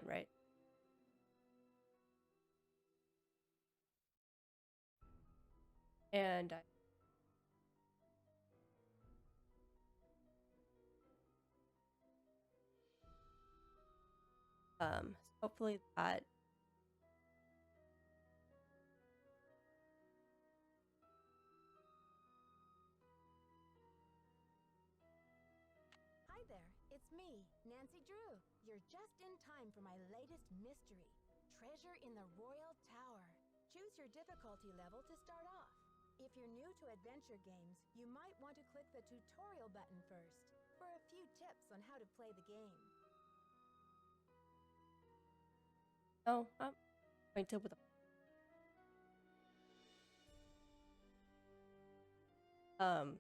fine, right? And hopefully that. Hi there, it's me, Nancy Drew. You're just in time for my latest mystery, Treasure in the Royal Tower. Choose your difficulty level to start off. If you're new to adventure games, you might want to click the tutorial button first for a few tips on how to play the game. Oh, I'm acquainted with. Um.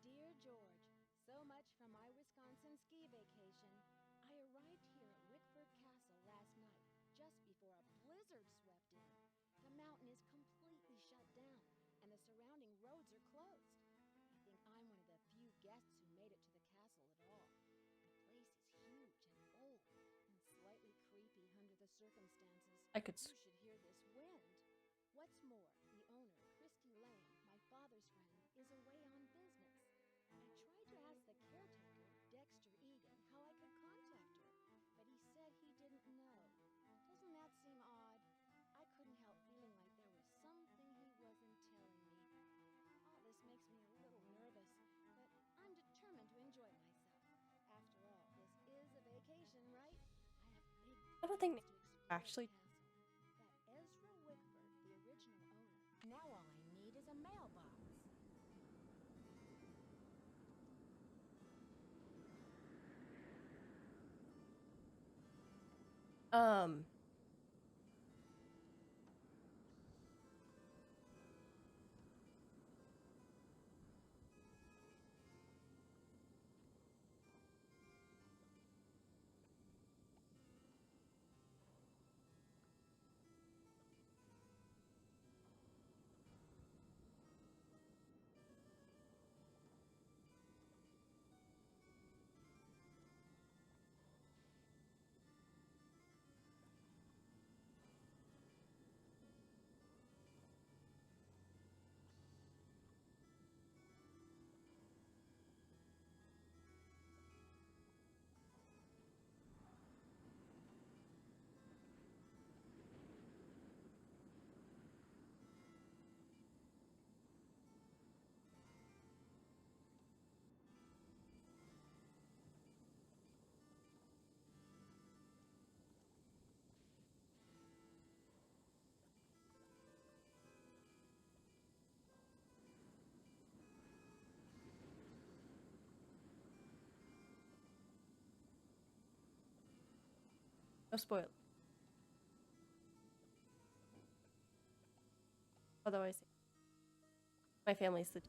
Dear George, so much for my Wisconsin ski vacation. I arrived here at Wickford Castle last night, just before a blizzard swept in. The mountain is completely shut down, and the surrounding roads are closed. I think I'm one of the few guests who made it to the castle at all. The place is huge and old, and slightly creepy under the circumstances. I could. You should hear this wind. What's more, the owner, Christy Lane, my father's friend, is away on business. I tried to ask the caretaker, Dexter Egan, how I could contact her, but he said he didn't know. Doesn't that seem odd? I couldn't help feeling like there was something he wasn't telling me. All this makes me a little nervous, but I'm determined to enjoy myself. After all, this is a vacation, right? I have big I don't plans think to explore the actually. castle. That Ezra Wickford, the original owner. Now all I need is a mailbox. Um. No spoil. Otherwise, my family's the.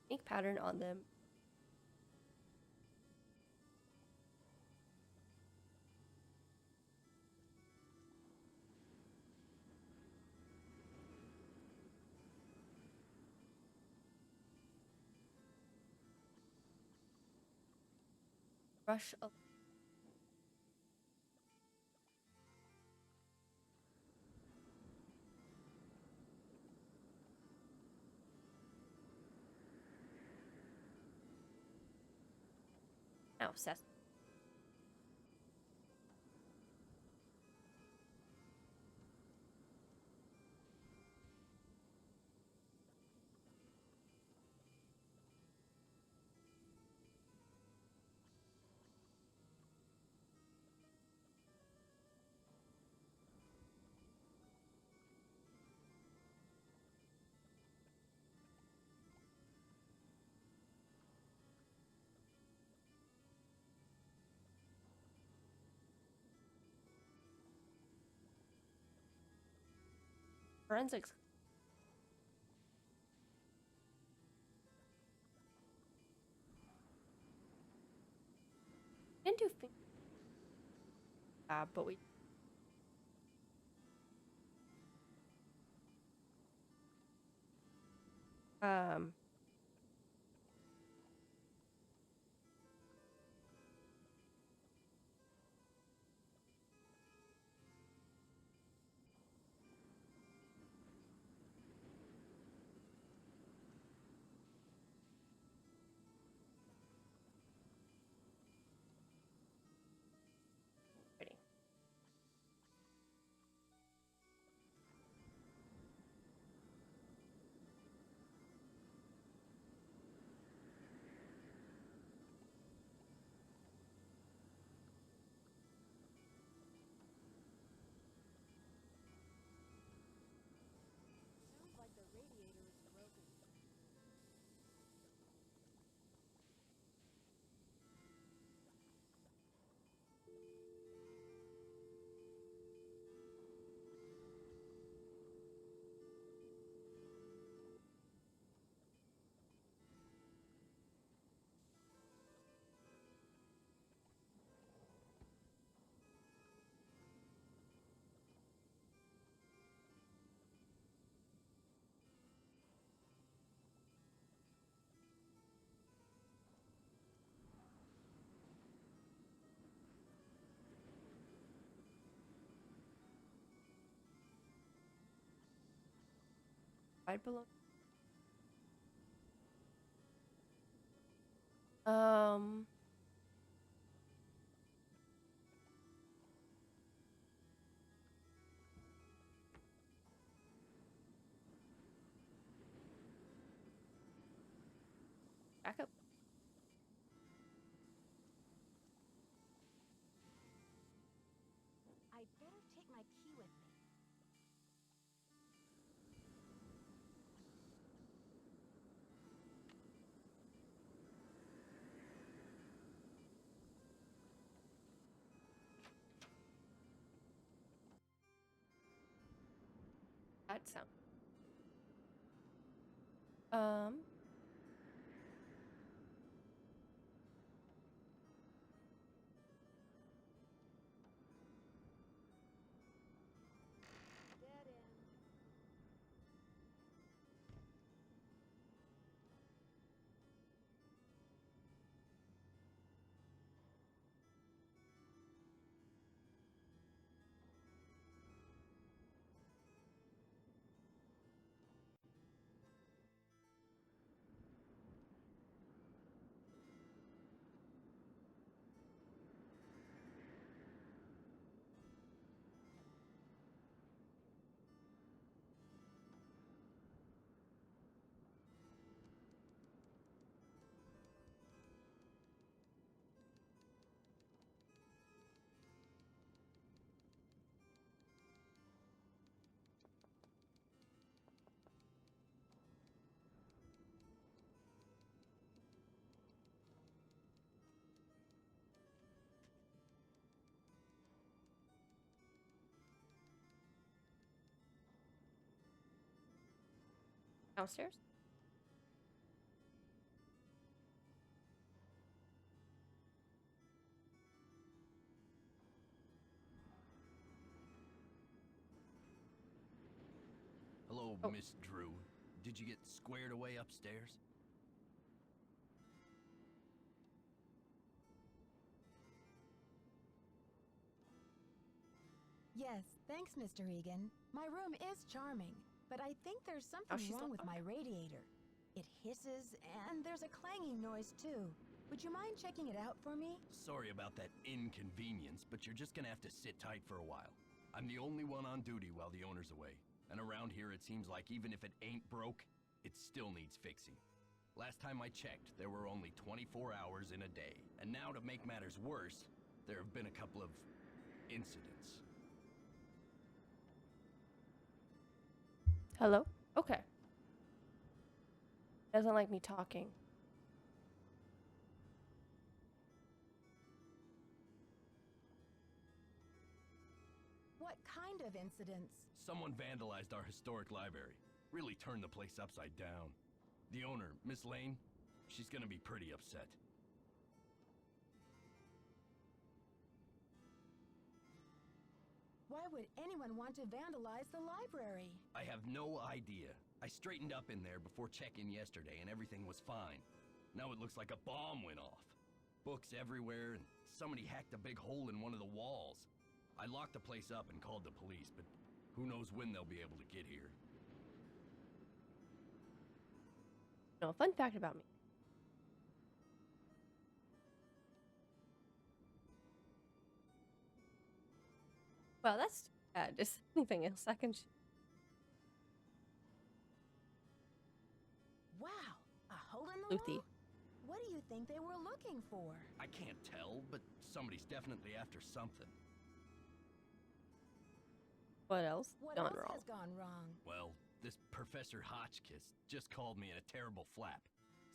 Ink pattern on them. Rush a now, Seth. Forensics. We didn't do but we um ready. Sounds like the radiator is broken. Right below. Um back up. I'd better take my key with me. That sound. Um Dead end. downstairs. Hello, Oh, Miss Drew. Did you get squared away upstairs? Yes, thanks, Mr. Egan. My room is charming, but I think there's something she's wrong not with my radiator. It hisses, and there's a clanging noise, too. Would you mind checking it out for me? Sorry about that inconvenience, but you're just gonna have to sit tight for a while. I'm the only one on duty while the owner's away. And around here it seems like even if it ain't broke, it still needs fixing. Last time I checked, there were only 24 hours in a day. And now to make matters worse, there have been a couple of incidents. Hello? Okay. Doesn't like me talking. What kind of incidents? Someone vandalized our historic library. Really turned the place upside down. The owner, Miss Lane, she's gonna be pretty upset. Why would anyone want to vandalize the library? I have no idea. I straightened up in there before check-in yesterday and everything was fine. Now it looks like a bomb went off. Books everywhere and somebody hacked a big hole in one of the walls. I locked the place up and called the police, but who knows when they'll be able to get here. No, fun fact about me. Well, that's too bad. Is anything else I can Wow, a hole in the Luthi. wall? What do you think they were looking for? I can't tell, but somebody's definitely after something. What else? What Gone else wrong. has gone wrong? Well, this Professor Hotchkiss just called me in a terrible flap,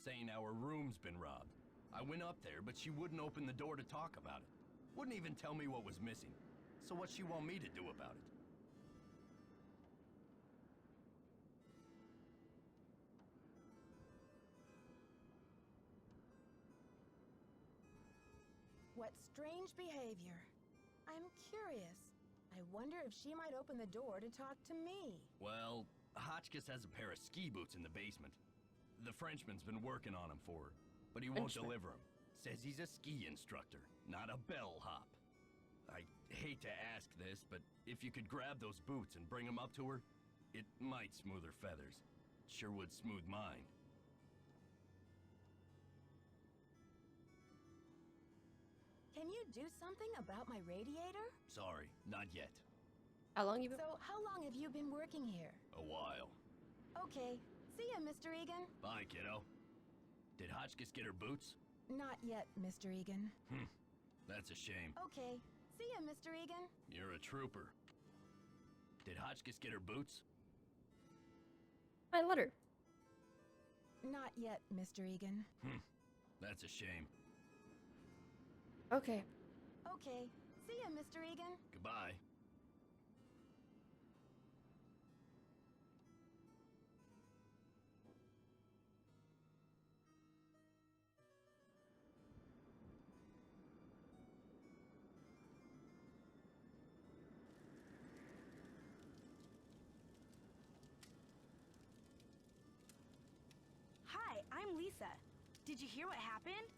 saying our room's been robbed. I went up there, but she wouldn't open the door to talk about it. Wouldn't even tell me what was missing. So what's she want me to do about it? What strange behavior. I'm curious. I wonder if she might open the door to talk to me. Well, Hotchkiss has a pair of ski boots in the basement. The Frenchman's been working on them for her, but he won't Frenchman. deliver them. Says he's a ski instructor, not a bellhop. I hate to ask this, but if you could grab those boots and bring them up to her, it might smooth her feathers. Sure would smooth mine. Can you do something about my radiator? Sorry, not yet. How long you been? So, how long have you been working here? A while. Okay. See ya, Mr. Egan. Bye, kiddo. Did Hotchkiss get her boots? Not yet, Mr. Egan. That's a shame. Okay. See ya, Mr. Egan. You're a trooper. Did Hotchkiss get her boots? My letter. Not yet, Mr. Egan. That's a shame. Okay. Okay. See ya, Mr. Egan. Goodbye. Hi, I'm Lisa. Did you hear what happened?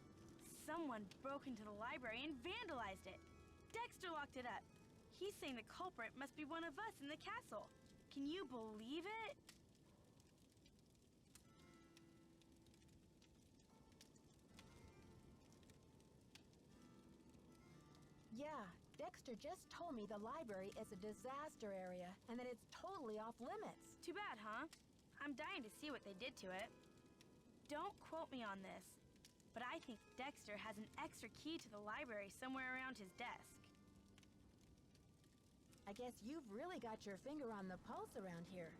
Someone broke into the library and vandalized it. Dexter locked it up. He's saying the culprit must be one of us in the castle. Can you believe it? Yeah, Dexter just told me the library is a disaster area and that it's totally off limits. Too bad, huh? I'm dying to see what they did to it. Don't quote me on this, but I think Dexter has an extra key to the library somewhere around his desk. I guess you've really got your finger on the pulse around here.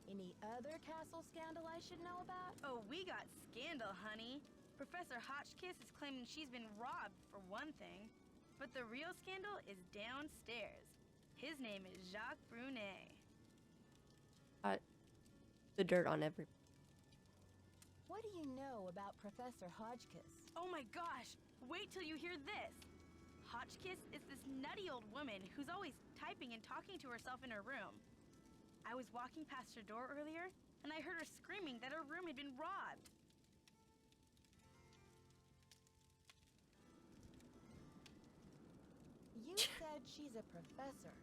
Any other castle scandal I should know about? Oh, we got scandal, honey. Professor Hotchkiss is claiming she's been robbed, for one thing. But the real scandal is downstairs. His name is Jacques Brunet. The dirt on every. What do you know about Professor Hotchkiss? Oh my gosh! Wait till you hear this! Hotchkiss is this nutty old woman who's always typing and talking to herself in her room. I was walking past her door earlier, and I heard her screaming that her room had been robbed. You said she's a professor.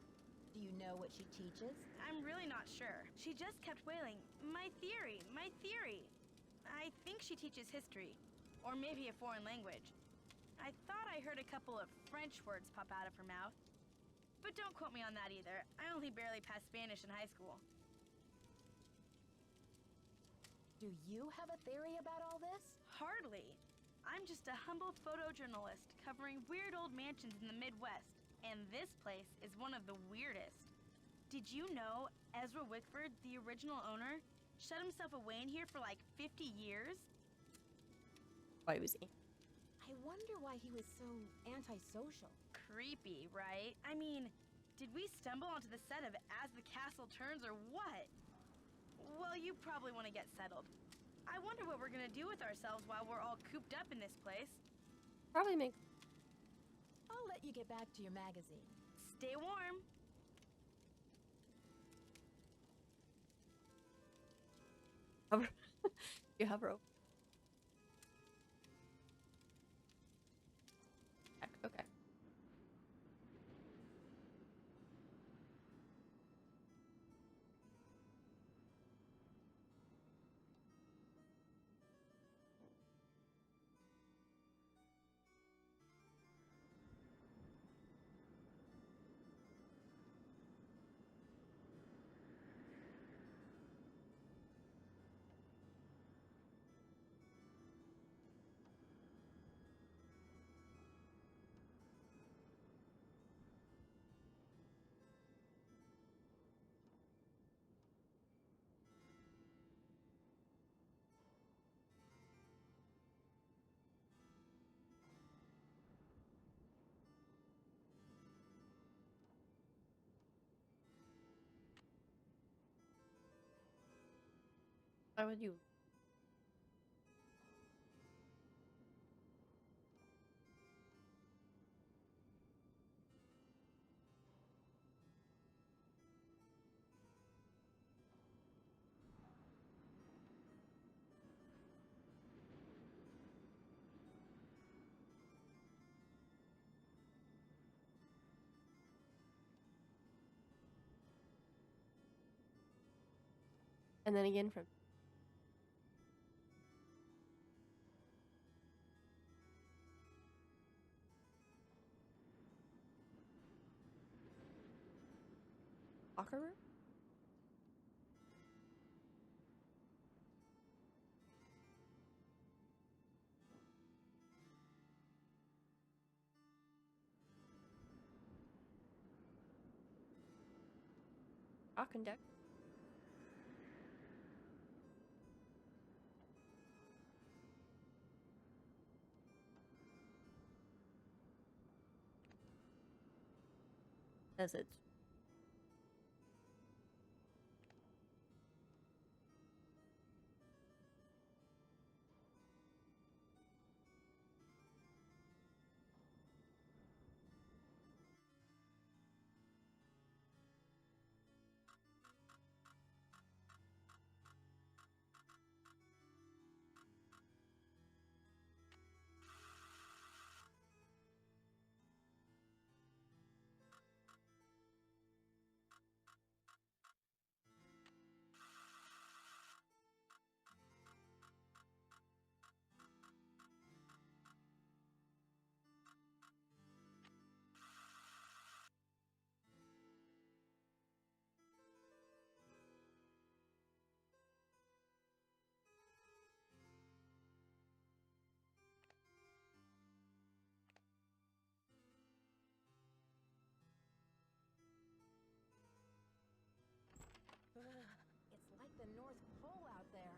Do you know what she teaches? I'm really not sure. She just kept wailing, "My theory, my theory." I think she teaches history, or maybe a foreign language. I thought I heard a couple of French words pop out of her mouth. But don't quote me on that either. I only barely passed Spanish in high school. Do you have a theory about all this? Hardly. I'm just a humble photojournalist covering weird old mansions in the Midwest, and this place is one of the weirdest. Did you know Ezra Wickford, the original owner, shut himself away in here for like 50 years? Why was he? I wonder why he was so antisocial. Creepy, right? I mean, did we stumble onto the set of As the Castle Turns or what? Well, you probably want to get settled. I wonder what we're gonna do with ourselves while we're all cooped up in this place. Probably make. I'll let you get back to your magazine. Stay warm. Hover. You hover. Okay. Why would you? And then again from. Locker room? Talk and deck. As it's. It's like the North Pole out there.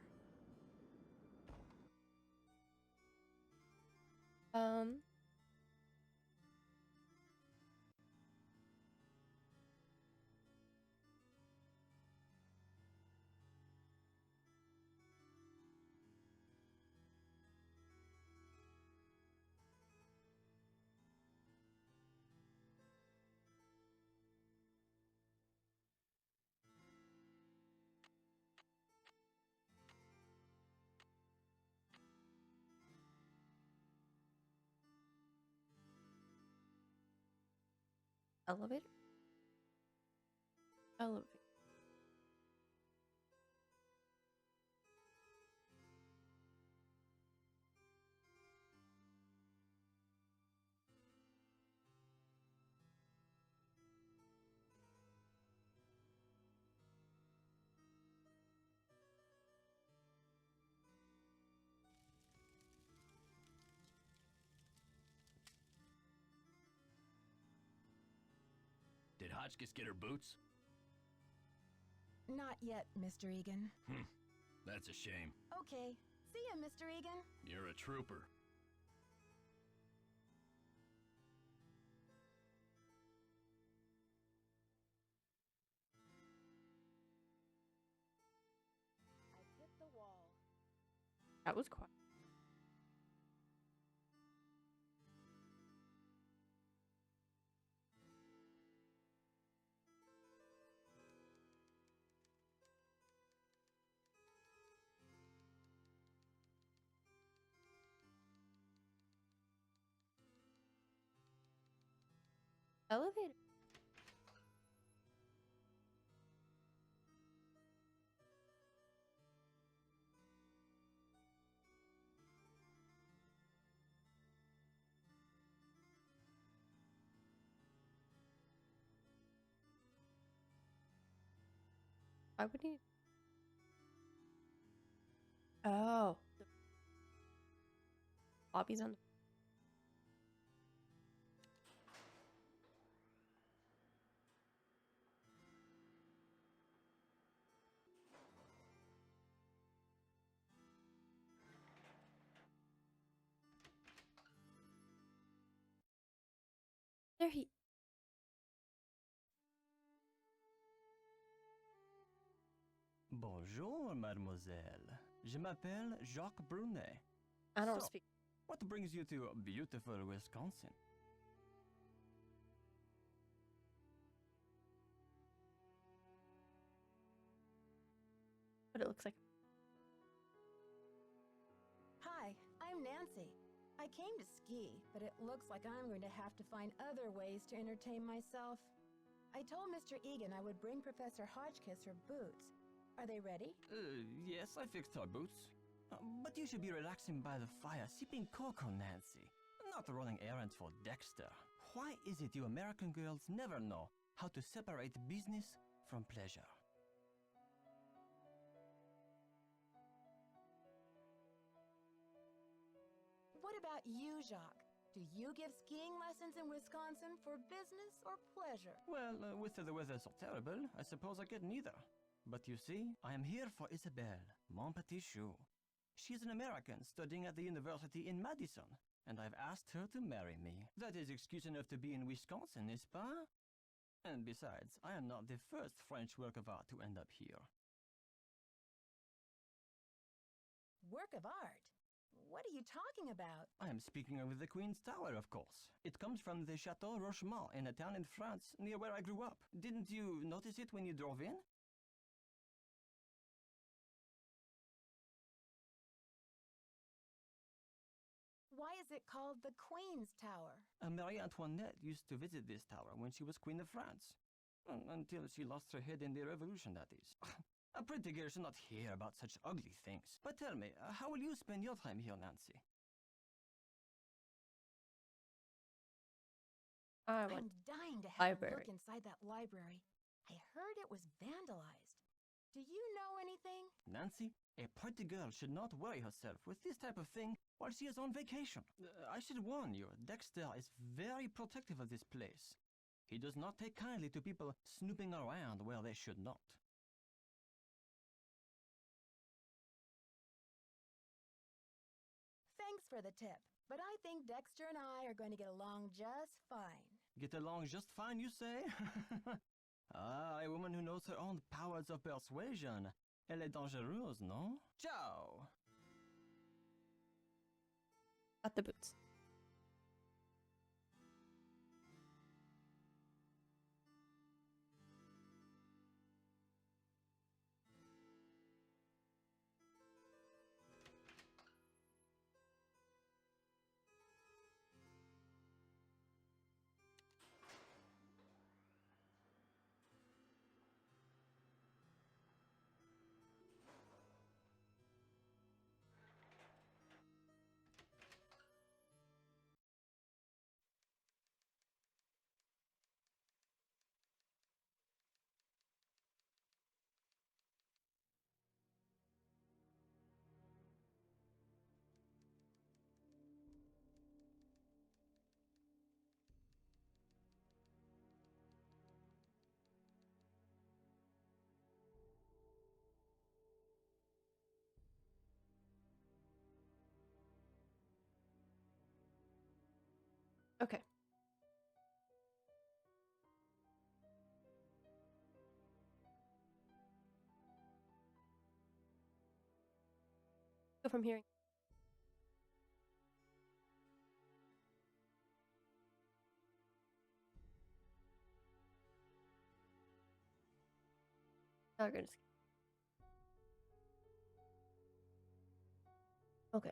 Um. Elevator? Elevate. Did Hotchkiss get her boots? Not yet, Mr. Egan. That's a shame. Okay. See ya, Mr. Egan. You're a trooper. I've hit the wall. That was quiet. Elevator. Why would he? Oh. Bobby's on the. There he. Bonjour, mademoiselle. Je m'appelle Jacques Brunet. I don't So, speak. what brings you to beautiful Wisconsin? But it looks like. Hi, I'm Nancy. I came to ski, but it looks like I'm going to have to find other ways to entertain myself. I told Mr. Egan I would bring Professor Hotchkiss her boots. Are they ready? Yes, I fixed her boots. But you should be relaxing by the fire, sipping cocoa, Nancy. Not running errands for Dexter. Why is it you American girls never know how to separate business from pleasure? What about you, Jacques? Do you give skiing lessons in Wisconsin for business or pleasure? Well, with the weather so terrible, I suppose I get neither. But you see, I am here for Isabelle, mon petit chou. She is an American studying at the university in Madison, and I've asked her to marry me. That is excuse enough to be in Wisconsin, n'est-ce pas? And besides, I am not the first French work of art to end up here. Work of art? What are you talking about? I am speaking of the Queen's Tower, of course. It comes from the Chateau Rochemont in a town in France near where I grew up. Didn't you notice it when you drove in? Why is it called the Queen's Tower? Marie Antoinette used to visit this tower when she was Queen of France. Until she lost her head in the Revolution, that is. A pretty girl should not hear about such ugly things. But tell me, how will you spend your time here, Nancy? I went. I'm dying to have a library. look inside that library. I heard it was vandalized. Do you know anything? Nancy, a pretty girl should not worry herself with this type of thing while she is on vacation. I should warn you, Dexter is very protective of this place. He does not take kindly to people snooping around where they should not. Thanks for the tip, but I think Dexter and I are going to get along just fine. Get along just fine, you say? Ah, a woman who knows her own powers of persuasion. Elle est dangereuse, non? Ciao! Got the boots. Okay. Go from here. Now we're gonna skip. Okay.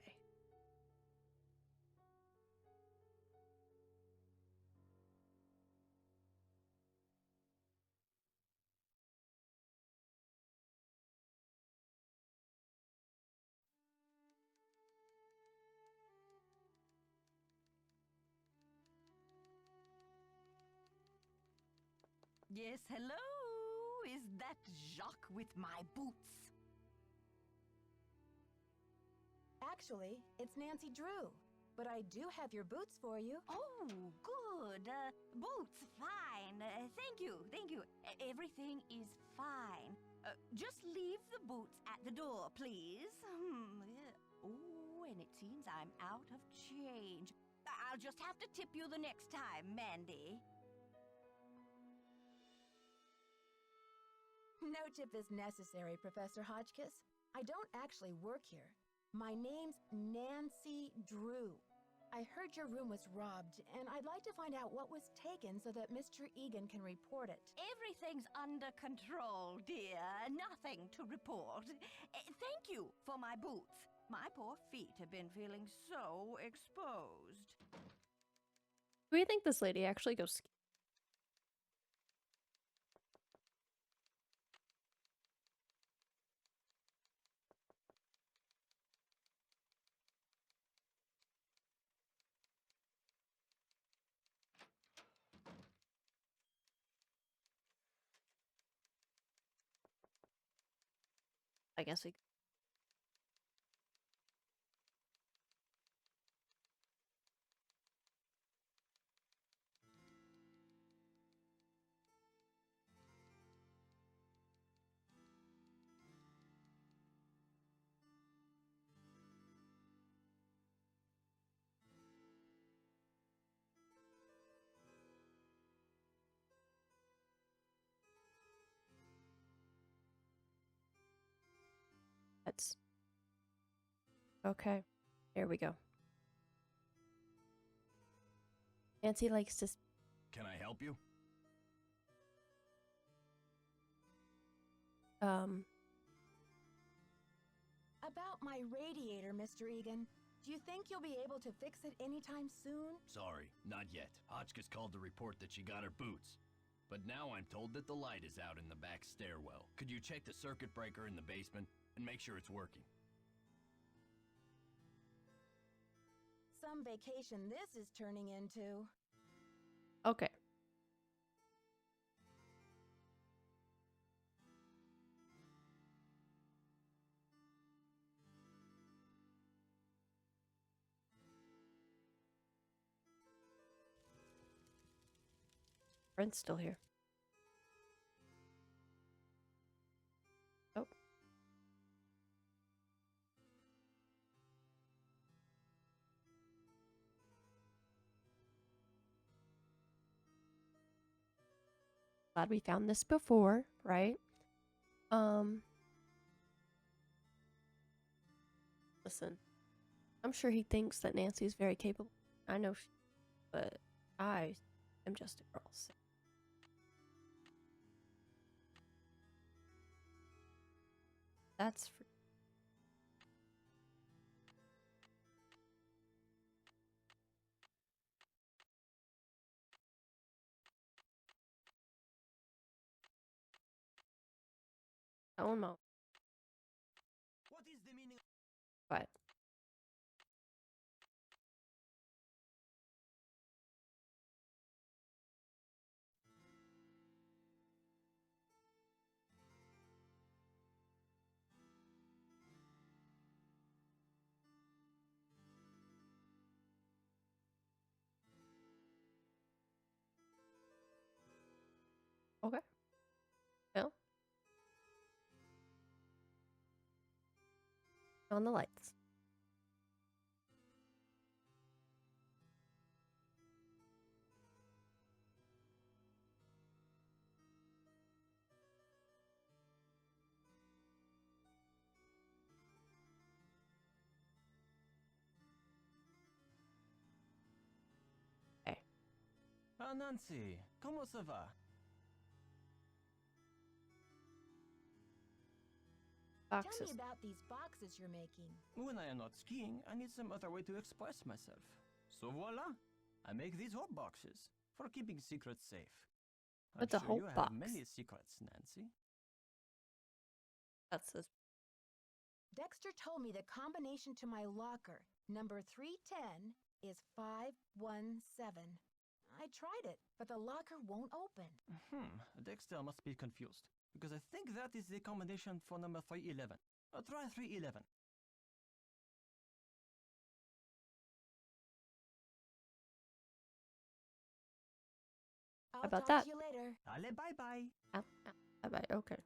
Yes, hello. Is that Jacques with my boots? Actually, it's Nancy Drew. But I do have your boots for you. Oh, good. Boots, fine. Thank you, thank you. Everything is fine. Just leave the boots at the door, please. Yeah. Oh, and it seems I'm out of change. I'll just have to tip you the next time, Mandy. No tip is necessary, Professor Hotchkiss. I don't actually work here. My name's Nancy Drew. I heard your room was robbed, and I'd like to find out what was taken so that Mr. Egan can report it. Everything's under control, dear. Nothing to report. Thank you for my boots. My poor feet have been feeling so exposed. Do you think this lady actually goes ski? I guess we. That's okay. There we go. Nancy likes to. Can I help you? About my radiator, Mr. Egan. Do you think you'll be able to fix it anytime soon? Sorry, not yet. Hotchkiss called to report that she got her boots. But now I'm told that the light is out in the back stairwell. Could you check the circuit breaker in the basement and make sure it's working? Some vacation this is turning into. Okay. Brent's still here. Oh. Glad we found this before, right? Listen. I'm sure he thinks that Nancy's very capable. I know, but I am just a girl. So. That's for. One moment. What is the meaning? But okay. Well, on the lights. Ah, Nancy, comment ça va? Tell me Boxes. about these boxes you're making. When I am not skiing, I need some other way to express myself. So voila, I make these hope boxes for keeping secrets safe. I'm What's a sure hope you have box? many secrets, Nancy. That's this. Dexter told me the combination to my locker, number 310, is 517. I tried it, but the locker won't open. Dexter must be confused, because I think that is the combination for number 311. Try 311. I'll How about talk that? to you later. Allez, bye-bye. Ow, ow. Bye-bye. Okay.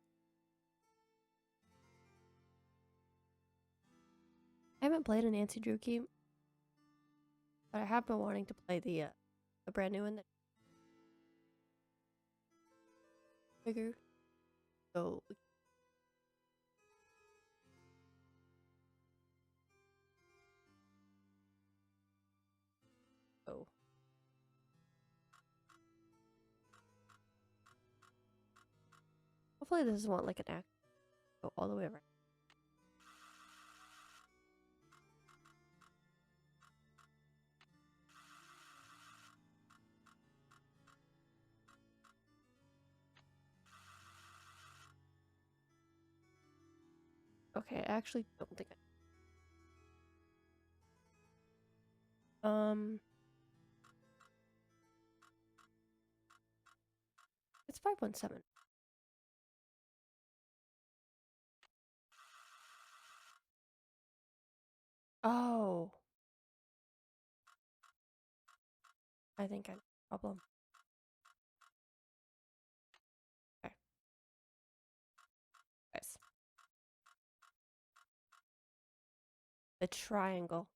I haven't played a Nancy Drew game, but I have been wanting to play the brand new one that figure. So oh. Hopefully this isn't like an act go all the way around. Okay, I actually don't think it's 517. Oh. I think I have a problem. Okay. Guys. The triangle.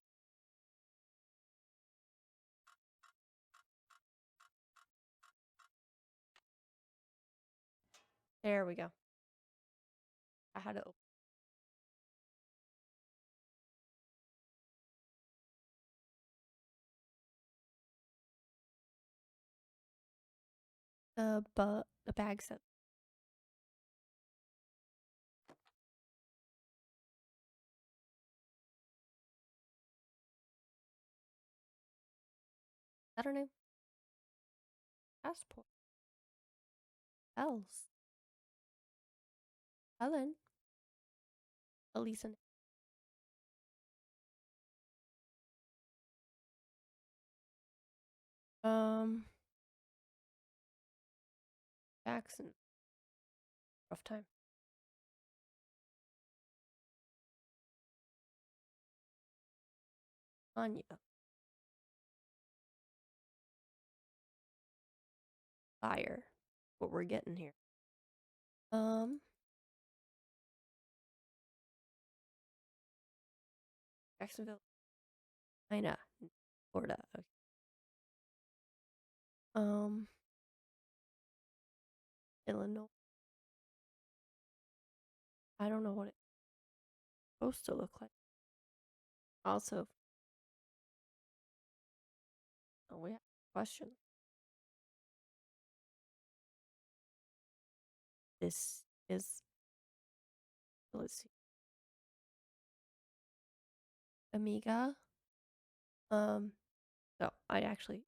There we go. I had to open the bag set. I don't know. Passport. Else. Helen. Elisa. Um. Jackson. Rough time. Anya. Fire. What we're getting here. Jacksonville. China. Florida. Okay. Illinois. I don't know what it's supposed to look like. Also, oh, we have questions. This is, let's see, Amiga. No, I actually.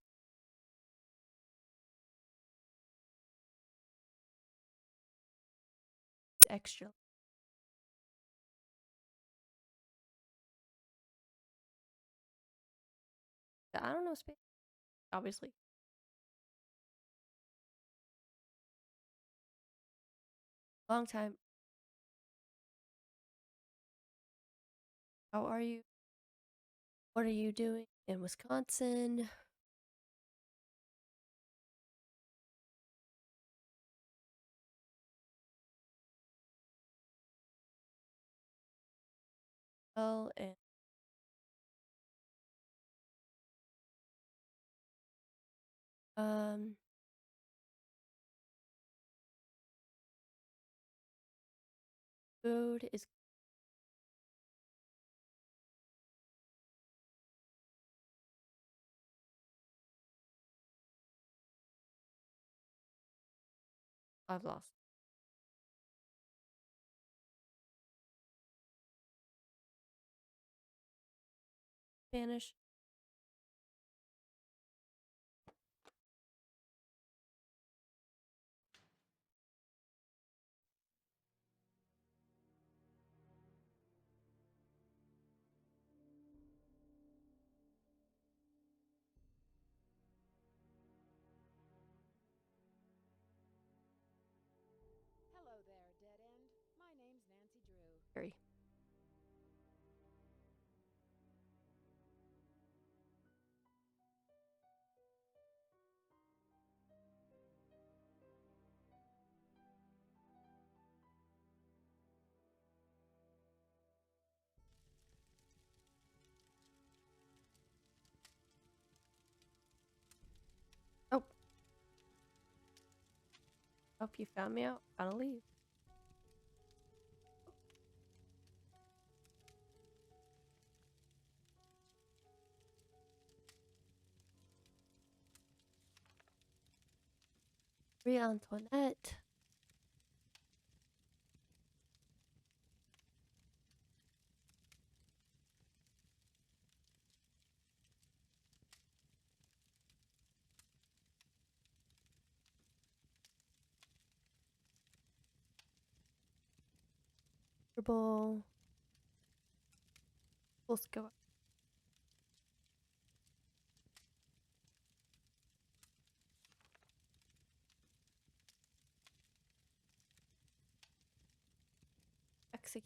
It's extra. I don't know Spanish, obviously. Long time. How are you? What are you doing in Wisconsin? Oh, and food is I've lost. Spanish. Hello there, Dead End. My name's Nancy Drew. Very. Oh. Hope you found me out. Gotta leave. Marie Antoinette. Herbal. Let's go. Execute.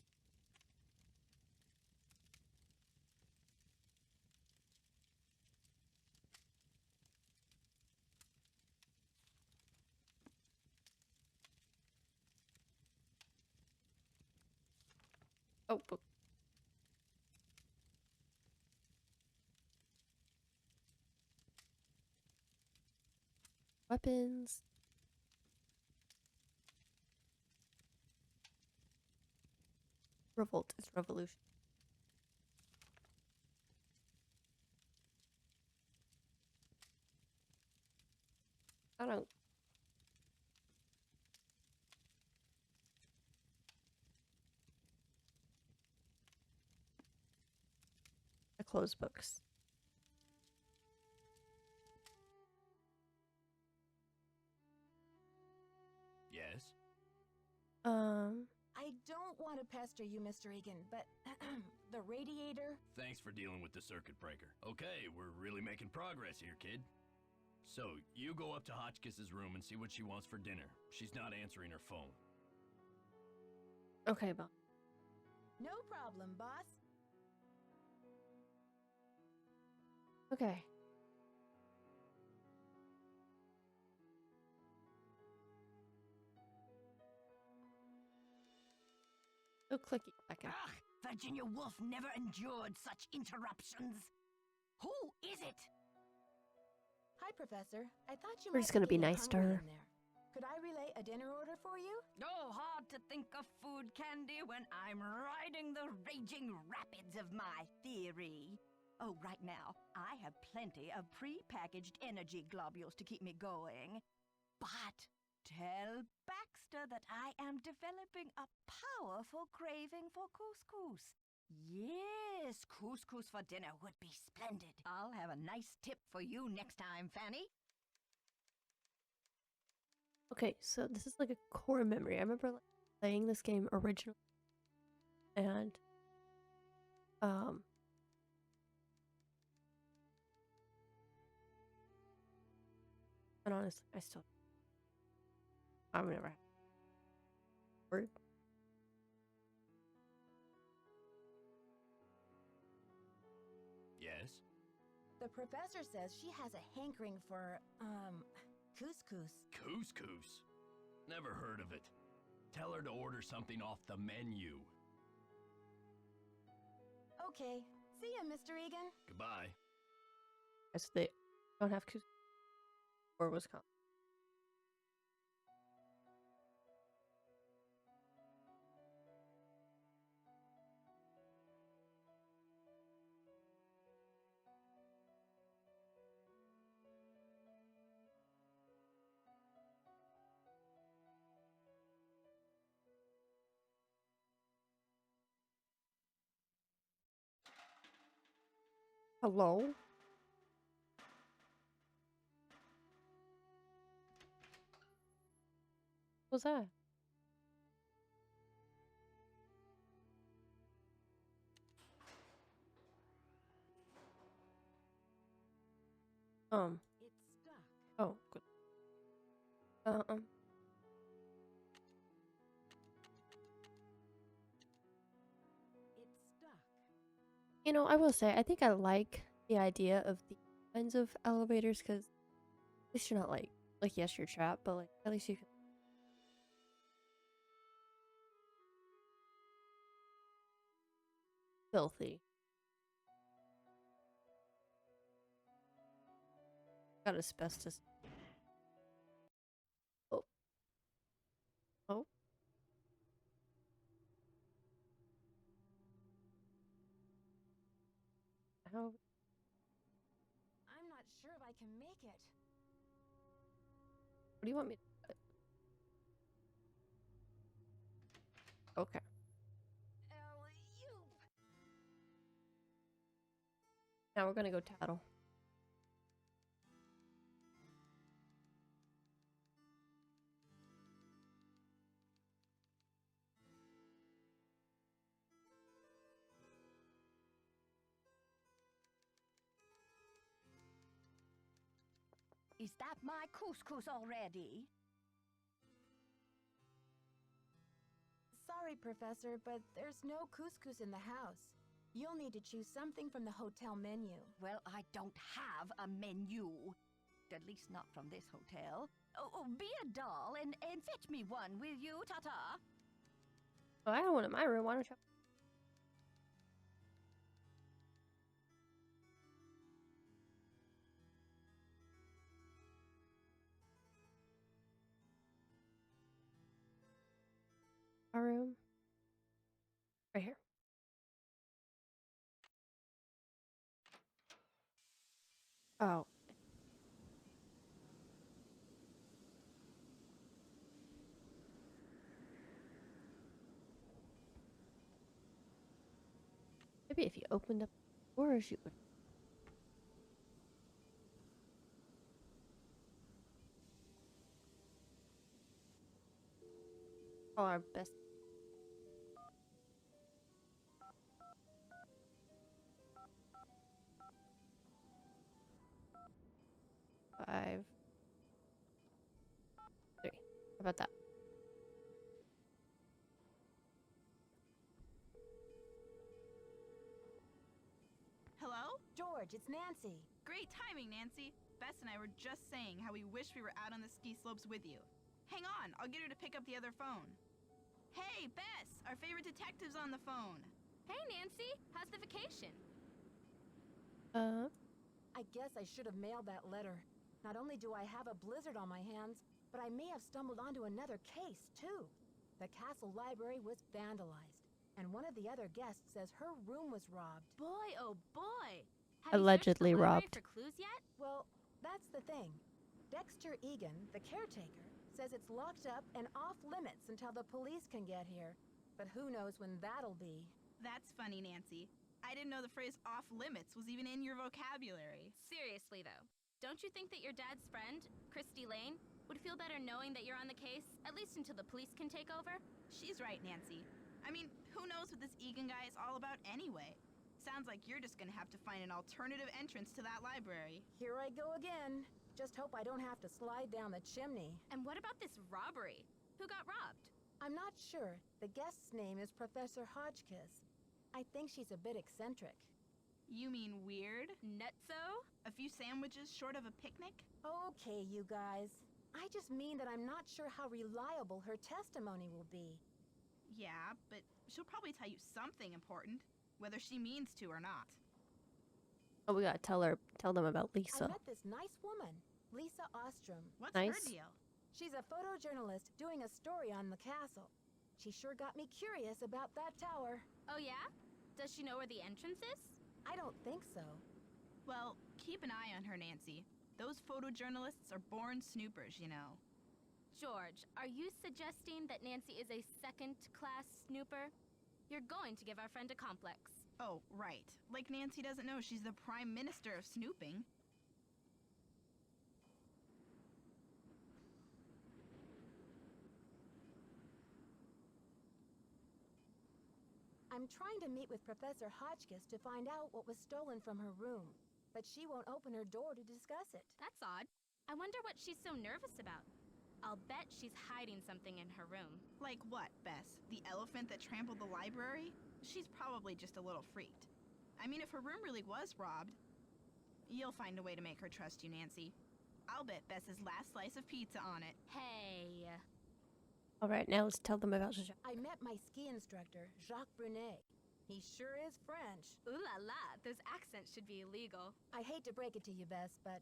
Oh, book. Weapons. Revolt is revolution. I don't. I close books. Yes? I don't want to pester you, Mr. Egan, but the radiator. Thanks for dealing with the circuit breaker. Okay, we're really making progress here, kid. So, you go up to Hotchkiss's room and see what she wants for dinner. She's not answering her phone. Okay, Bob. No problem, boss. Okay. So clicky clacking. Ugh, Virginia Woolf never endured such interruptions. Who is it? Hi, Professor. I thought you We're might just gonna be getting nice to hungry her. in there. Could I relay a dinner order for you? Oh, hard to think of food candy when I'm riding the raging rapids of my theory. Oh, right now, I have plenty of pre-packaged energy globules to keep me going. But tell Baxter that I am developing a powerful craving for couscous. Yes, couscous for dinner would be splendid. I'll have a nice tip for you next time, Fanny. Okay, so this is like a core memory. I remember like, playing this game originally, and and honestly, I've never had word. Yes? The professor says she has a hankering for, couscous. Couscous? Never heard of it. Tell her to order something off the menu. Okay. See ya, Mr. Egan. Goodbye. So they don't have couscous or Wisconsin. Hello? What's that? It's stuck. Oh, good. It's stuck. You know, I will say, I think I like the idea of the kinds of elevators because at least you're not like, yes, you're trapped, but like, at least you can. Filthy. Got asbestos. Oh. Oh. How? I'm not sure if I can make it. What do you want me to? Okay. Oh, you. Now we're gonna go tattle. Is that my couscous already? Sorry, Professor, but there's no couscous in the house. You'll need to choose something from the hotel menu. Well, I don't have a menu. At least not from this hotel. Oh, be a doll and fetch me one, will you, Tata? Oh, I have one in my room. Why don't you? Our room. Right here. Oh. Maybe if you opened up the doors, you would. All our best. Five. Three. How about that? Hello? George, it's Nancy. Great timing, Nancy. Bess and I were just saying how we wish we were out on the ski slopes with you. Hang on, I'll get her to pick up the other phone. Hey, Bess, our favorite detective's on the phone. Hey, Nancy. How's the vacation? I guess I should have mailed that letter. Not only do I have a blizzard on my hands, but I may have stumbled onto another case, too. The castle library was vandalized, and one of the other guests says her room was robbed. Boy, oh boy. Have Allegedly you searched the library robbed. for clues yet? Well, that's the thing. Dexter Egan, the caretaker, says it's locked up and off limits until the police can get here. But who knows when that'll be. That's funny, Nancy. I didn't know the phrase off limits was even in your vocabulary. Seriously, though, don't you think that your dad's friend, Christy Lane, would feel better knowing that you're on the case, at least until the police can take over? She's right, Nancy. I mean, who knows what this Egan guy is all about anyway? Sounds like you're just gonna have to find an alternative entrance to that library. Here I go again. Just hope I don't have to slide down the chimney. And what about this robbery? Who got robbed? I'm not sure. The guest's name is Professor Hodgkiss. I think she's a bit eccentric. You mean weird? Nutso? A few sandwiches short of a picnic? Okay, you guys. I just mean that I'm not sure how reliable her testimony will be. Yeah, but she'll probably tell you something important, whether she means to or not. Oh, we gotta tell them about I Lisa. met this nice woman, Lisa Ostrom. What's Nice. her deal? She's a photojournalist doing a story on the castle. She sure got me curious about that tower. Oh, yeah? Does she know where the entrance is? I don't think so. Well, keep an eye on her, Nancy. Those photojournalists are born snoopers, you know. George, are you suggesting that Nancy is a second-class snooper? You're going to give our friend a complex. Oh, right. Like Nancy doesn't know she's the Prime Minister of snooping. I'm trying to meet with Professor Hotchkiss to find out what was stolen from her room, but she won't open her door to discuss it. That's odd. I wonder what she's so nervous about. I'll bet she's hiding something in her room. Like what, Bess? The elephant that trampled the library? She's probably just a little freaked. I mean, if her room really was robbed, you'll find a way to make her trust you, Nancy. I'll bet Bess's last slice of pizza on it. Hey. Alright, now let's tell them about Jacques. I met my ski instructor, Jacques Brunet. He sure is French. Ooh la la, those accents should be illegal. I hate to break it to you, Bess, but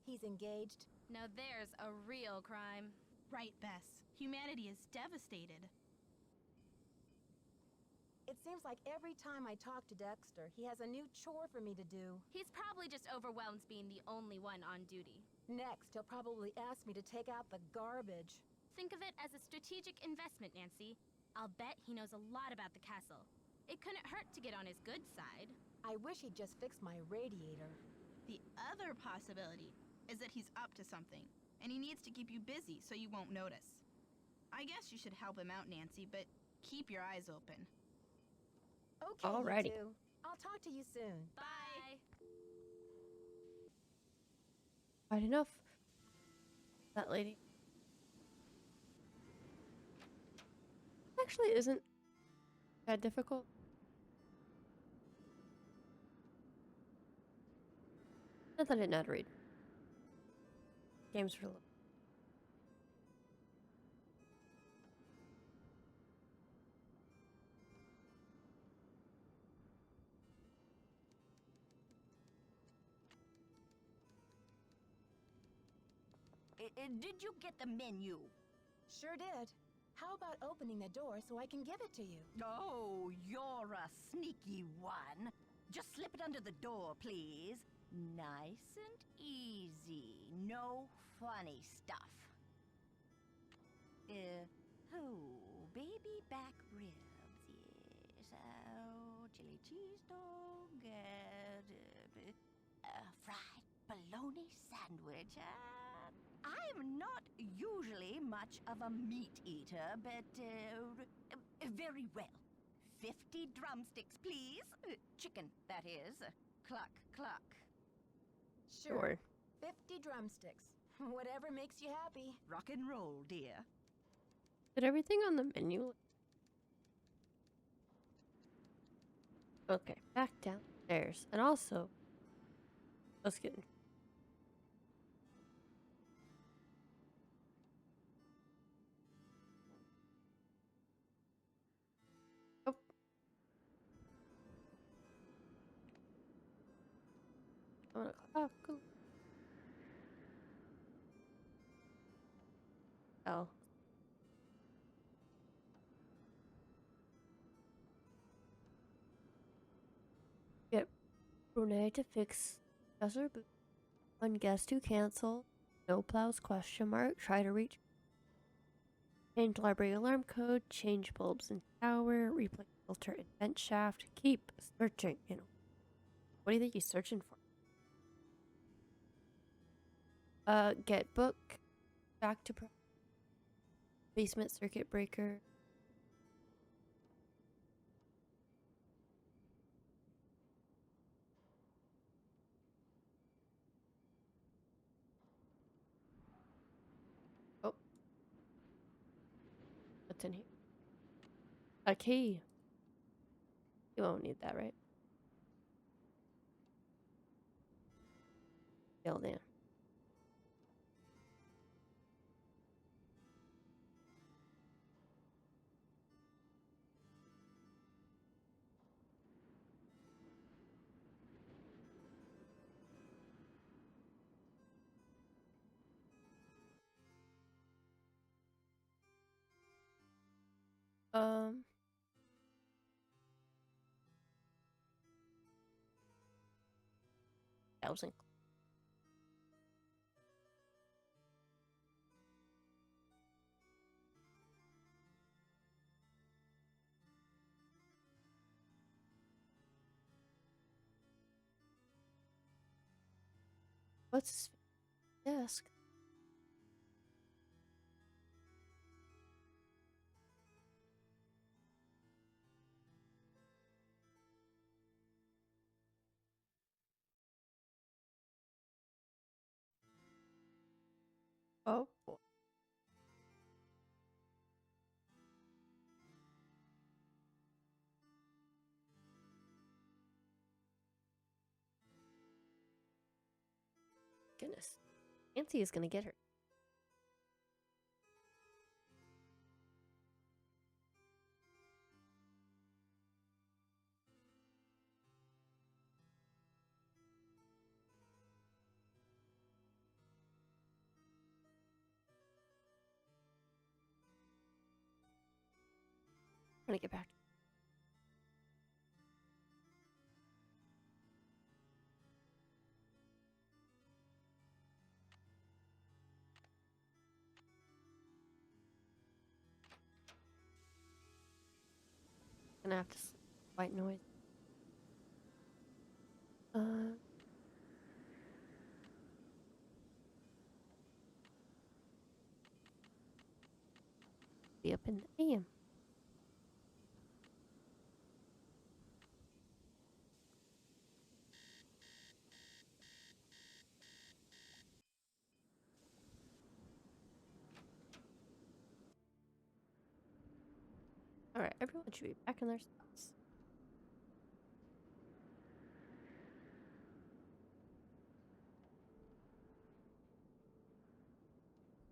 he's engaged. Now there's a real crime. Right, Bess. Humanity is devastated. It seems like every time I talk to Dexter, he has a new chore for me to do. He's probably just overwhelmed being the only one on duty. Next, he'll probably ask me to take out the garbage. Think of it as a strategic investment, Nancy. I'll bet he knows a lot about the castle. It couldn't hurt to get on his good side. I wish he'd just fix my radiator. The other possibility is that he's up to something, and he needs to keep you busy so you won't notice. I guess you should help him out, Nancy, but keep your eyes open. Okay, Alrighty. you two. I'll talk to you soon. Bye. Right enough. That lady. Actually isn't that difficult. Not that I didn't know how to read. Games for little. Did you get the menu? Sure did. How about opening the door so I can give it to you? Oh, you're a sneaky one. Just slip it under the door, please. Nice and easy. No funny stuff. Baby back ribs, yes. Oh, chili cheese dog, fried bologna sandwich. I'm not usually much of a meat eater, but very well. 50 drumsticks, please. Chicken, that is. Cluck, cluck. Sure. 50 drumsticks. Whatever makes you happy. Rock and roll, dear. Did everything on the menu? Okay, back downstairs. And also, let's get in. Oh. I'm gonna clock. Oh. Get Brunei to fix Professor Boot. One guest to cancel. No plows question mark. Try to reach. Change library alarm code. Change bulbs in tower. Replace filter in vent shaft. Keep searching. You know. What do you think he's searching for? Get book. Back to basement circuit breaker. Oh. What's in here? A key. You won't need that, right? Build in. Thousand. What's his desk? Oh boy. Goodness. Nancy is gonna get her. I'm gonna get back. Gonna have to sleep. White noise. Be up in the AM. Alright, everyone should be back in their spots.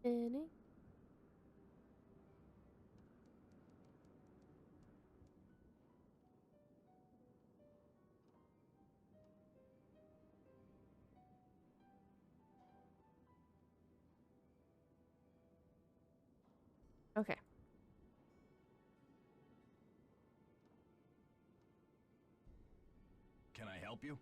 Spinning. Okay. Can I help you?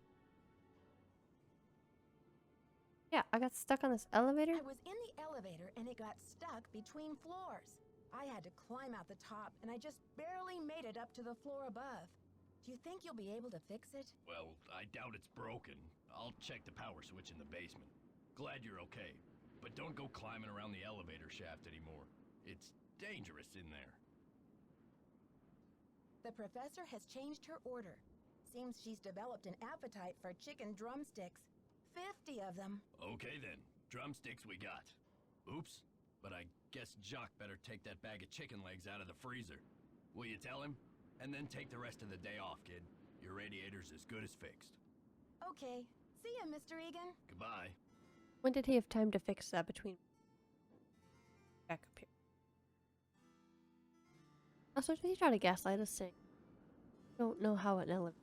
Yeah, I got stuck on this elevator. I was in the elevator and it got stuck between floors. I had to climb out the top and I just barely made it up to the floor above. Do you think you'll be able to fix it? Well, I doubt it's broken. I'll check the power switch in the basement. Glad you're okay. But don't go climbing around the elevator shaft anymore. It's dangerous in there. The professor has changed her order. Seems she's developed an appetite for chicken drumsticks. 50 of them. Okay then. Drumsticks we got. Oops. But I guess Jock better take that bag of chicken legs out of the freezer. Will you tell him? And then take the rest of the day off, kid. Your radiator's as good as fixed. Okay. See ya, Mr. Egan. Goodbye. When did he have time to fix that between back up here? Also, did he try to gaslight us saying don't know how an elevator?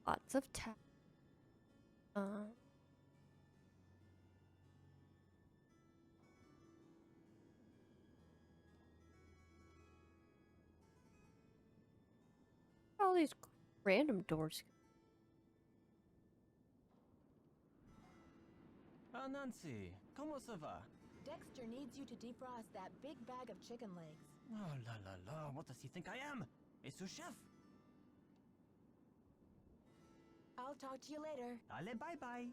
Lots of tap. All these random doors. Ah, Nancy, comment ça va? Dexter needs you to defrost that big bag of chicken legs. Oh la la la, what does he think I am? A sous chef? I'll talk to you later. Allez, bye bye.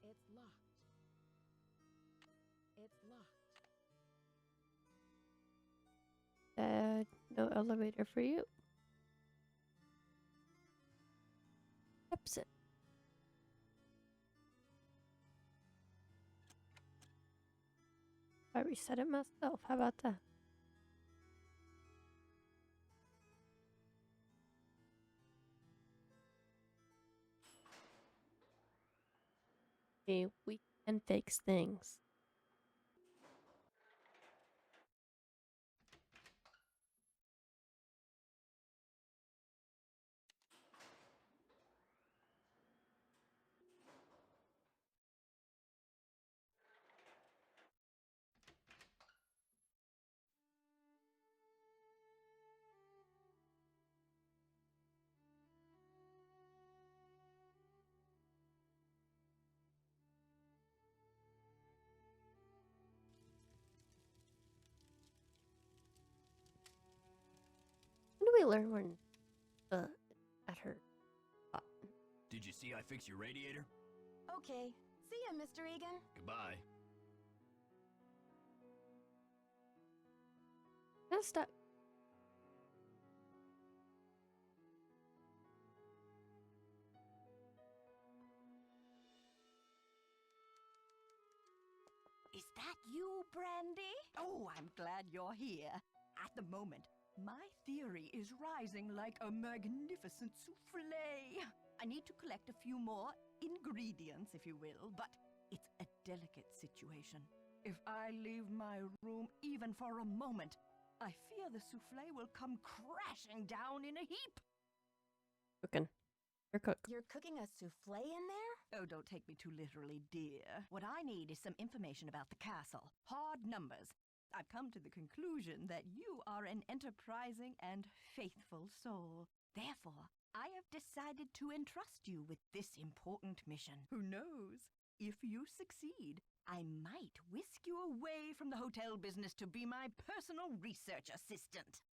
It's locked. It's locked. No elevator for you. Epson. I reset it myself. How about that? Okay, we and fakes things. When do we learn when at her? Did you see I fixed your radiator? Okay. See ya, Mr. Egan. Goodbye. Just stop. Is that you, Brandy? Oh, I'm glad you're here. At the moment, my theory is rising like a magnificent souffle. I need to collect a few more ingredients, if you will, but it's a delicate situation. If I leave my room even for a moment, I fear the souffle will come crashing down in a heap. Cooking. You're cook. You're cooking a souffle in there? Oh, don't take me too literally, dear. What I need is some information about the castle. Hard numbers. I've come to the conclusion that you are an enterprising and faithful soul. Therefore, I have decided to entrust you with this important mission. Who knows? If you succeed, I might whisk you away from the hotel business to be my personal research assistant.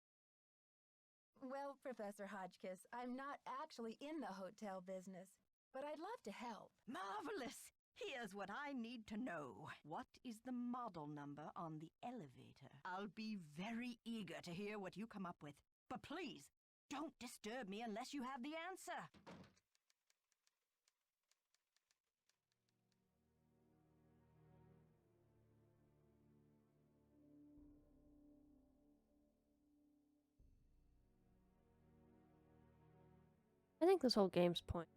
Well, Professor Hodgkiss, I'm not actually in the hotel business, but I'd love to help. Marvelous! Here's what I need to know. What is the model number on the elevator? I'll be very eager to hear what you come up with. But please, don't disturb me unless you have the answer. I think this whole game's point.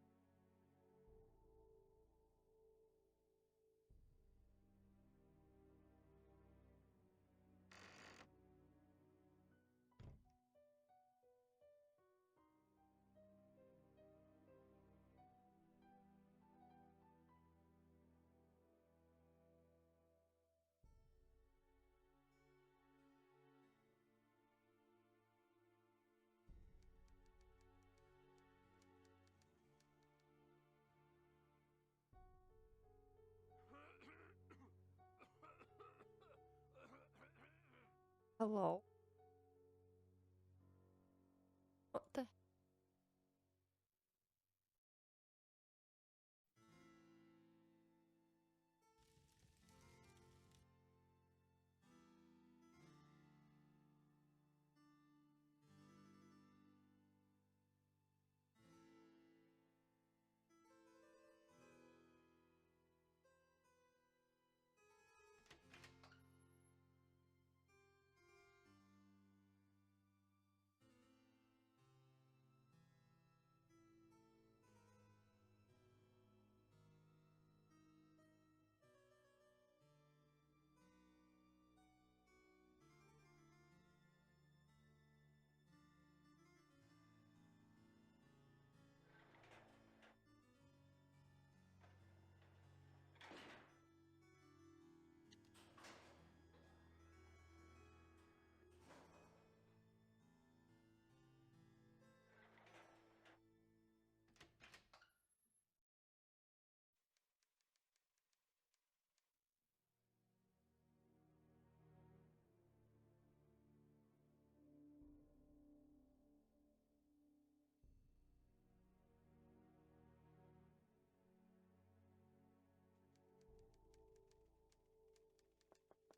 Hello. What the?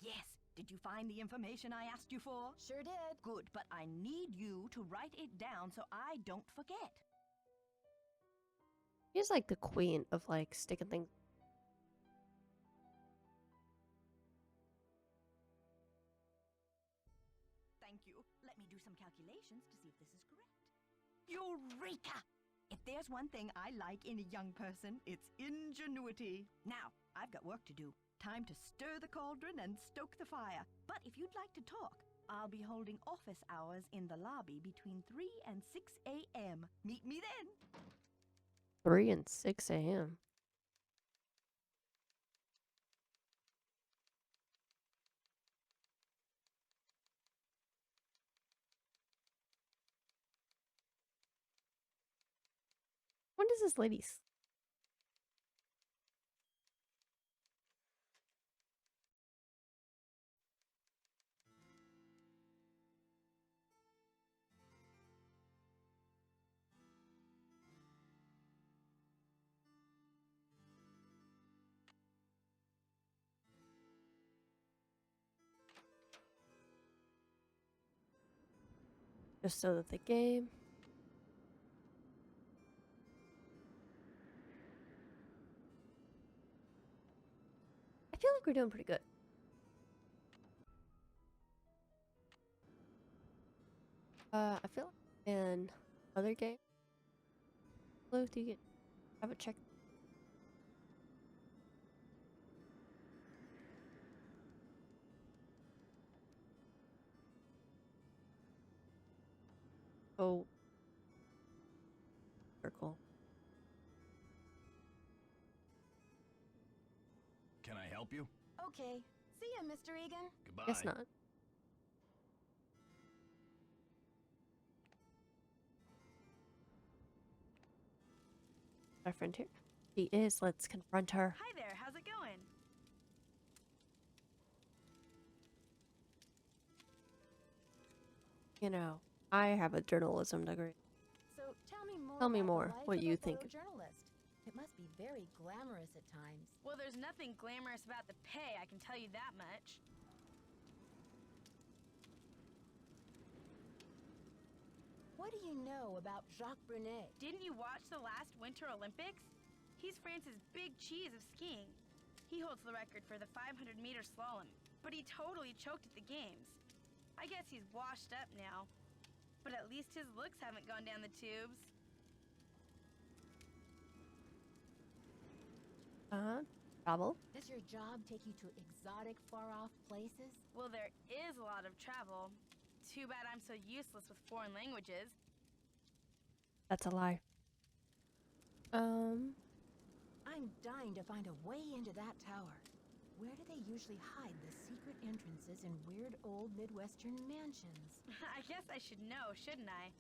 Yes, did you find the information I asked you for? Sure did. Good, but I need you to write it down so I don't forget. She's like the queen of like sticking things. Thank you. Let me do some calculations to see if this is correct. Eureka! If there's one thing I like in a young person, it's ingenuity. Now, I've I've got work to do. Time to stir the cauldron and stoke the fire. But if you'd like to talk, I'll be holding office hours in the lobby between 3 and 6 a.m. Meet me then. 3 and 6 a.m. When does this lady just so that the game. I feel like we're doing pretty good. I feel like in other game. Blue, do you have a check? Oh, circle. Can I help you? Okay. See ya, Mr. Egan. Goodbye. Guess not. Our friend here. She is. Let's confront her. Hi there, how's it going? You know, I have a journalism degree. So Tell me about the more, life what of you a think. photojournalist. It must be very glamorous at times. Well, there's nothing glamorous about the pay, I can tell you that much. What do you know about Jacques Brunet? Didn't you watch the last Winter Olympics? He's France's big cheese of skiing. He holds the record for the 500-meter slalom, but he totally choked at the games. I guess he's washed up now, but at least his looks haven't gone down the tubes. Travel. Does your job take you to exotic, far-off places? Well, there is a lot of travel. Too bad I'm so useless with foreign languages. That's a lie. I'm dying to find a way into that tower. Where do they usually hide the secret entrances in weird old Midwestern mansions? I guess I should know, shouldn't I?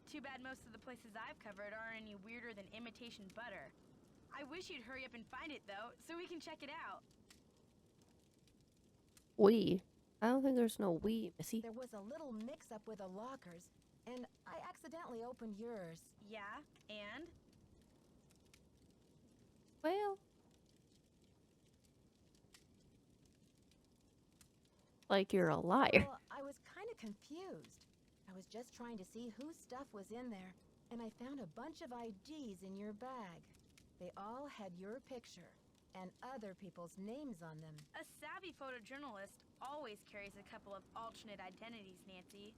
Too bad most of the places I've covered aren't any weirder than imitation butter. I wish you'd hurry up and find it, though, so we can check it out. We. I don't think there's no we, Missy. There was a little mix-up with the lockers, and I accidentally opened yours. Yeah, and? Well. Like you're a liar. Well, I was kind of confused. I was just trying to see whose stuff was in there, and I found a bunch of IDs in your bag. They all had your picture and other people's names on them. A savvy photojournalist always carries a couple of alternate identities, Nancy.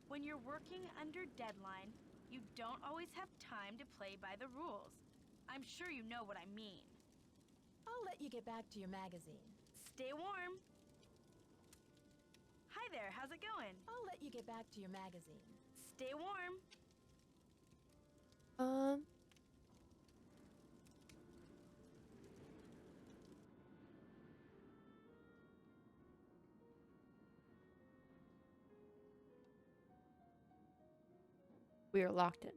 When you're working under deadline, you don't always have time to play by the rules. I'm sure you know what I mean. I'll let you get back to your magazine. Stay warm. Hi there, how's it going? I'll let you get back to your magazine. Stay warm. We are locked in.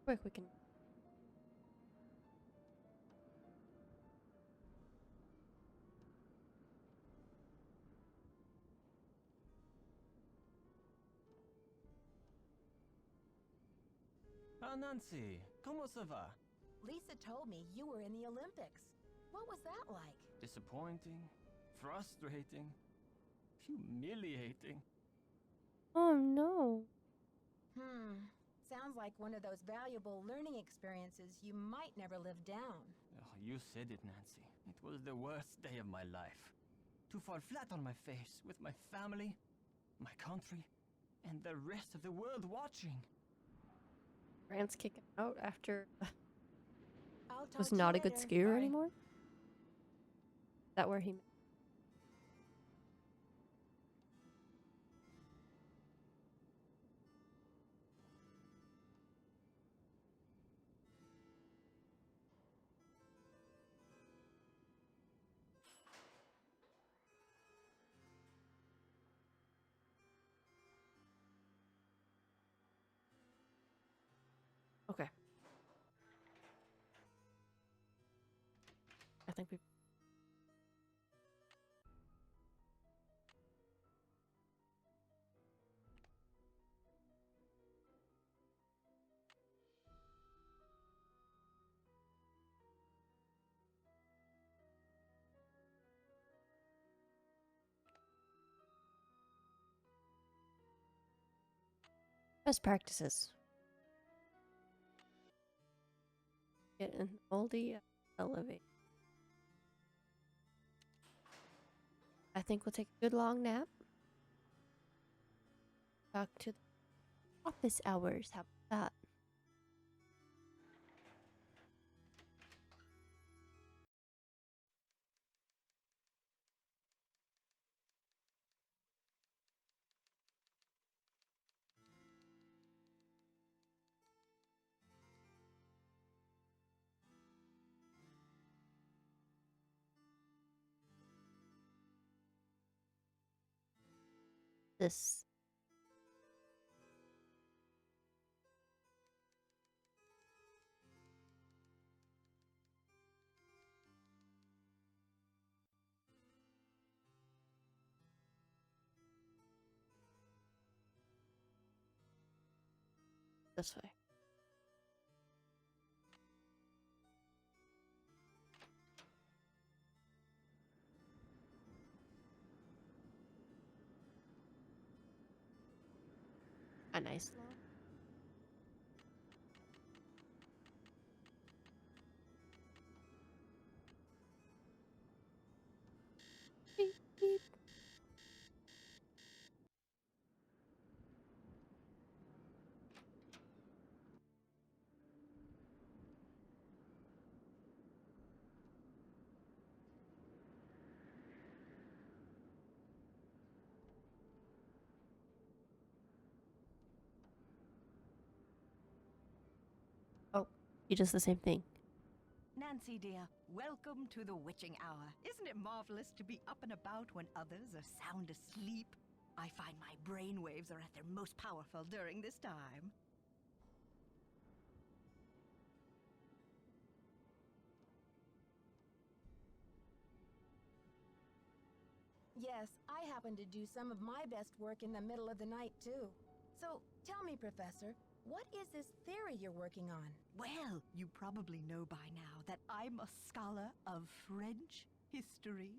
Quick, we can. Ah, Nancy, comment ça va? Lisa told me you were in the Olympics. What was that like? Disappointing, frustrating, humiliating. Oh no. Sounds like one of those valuable learning experiences you might never live down. Oh, you said it, Nancy. It was the worst day of my life. to fall flat on my face with my family, my country, and the rest of the world watching. Grant's kicking out after I'll talk was to you not a good later. skier Bye. anymore. Is that where he? Okay. I think we. Best practices. Get an oldie elevate. I think we'll take a good long nap. Talk to the office hours. How about that? This. This way. A nice long. Beep, beep. Oh, he does the same thing. Nancy, dear, welcome to the witching hour. Isn't it marvelous to be up and about when others are sound asleep? I find my brain waves are at their most powerful during this time. Yes, I happen to do some of my best work in the middle of the night, too. So, tell me, Professor, what is this theory you're working on? Well, you probably know by now that I'm a scholar of French history.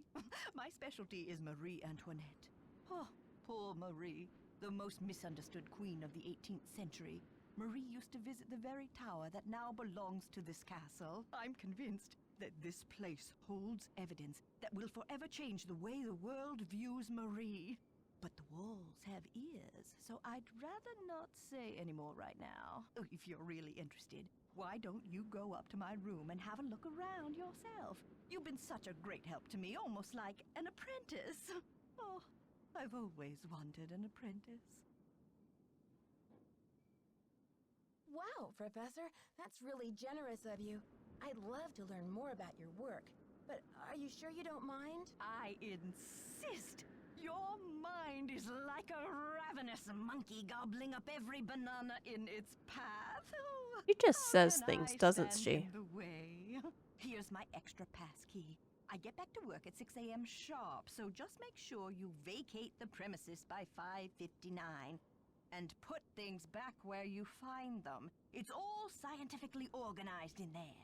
My specialty is Marie Antoinette. Oh, poor Marie, the most misunderstood queen of the 18th century. Marie used to visit the very tower that now belongs to this castle. I'm convinced that this place holds evidence that will forever change the way the world views Marie. But the walls have ears, so I'd rather not say any more right now. Oh, if you're really interested, why don't you go up to my room and have a look around yourself? You've been such a great help to me, almost like an apprentice. Oh, I've always wanted an apprentice. Wow, Professor, that's really generous of you. I'd love to learn more about your work, but are you sure you don't mind? I insist. Your mind is like a ravenous monkey gobbling up every banana in its path. Oh, She just how says can things, I doesn't stand she? in the way? Here's my extra pass key. I get back to work at 6 a.m. sharp, so just make sure you vacate the premises by 5:59. And put things back where you find them. It's all scientifically organized in there.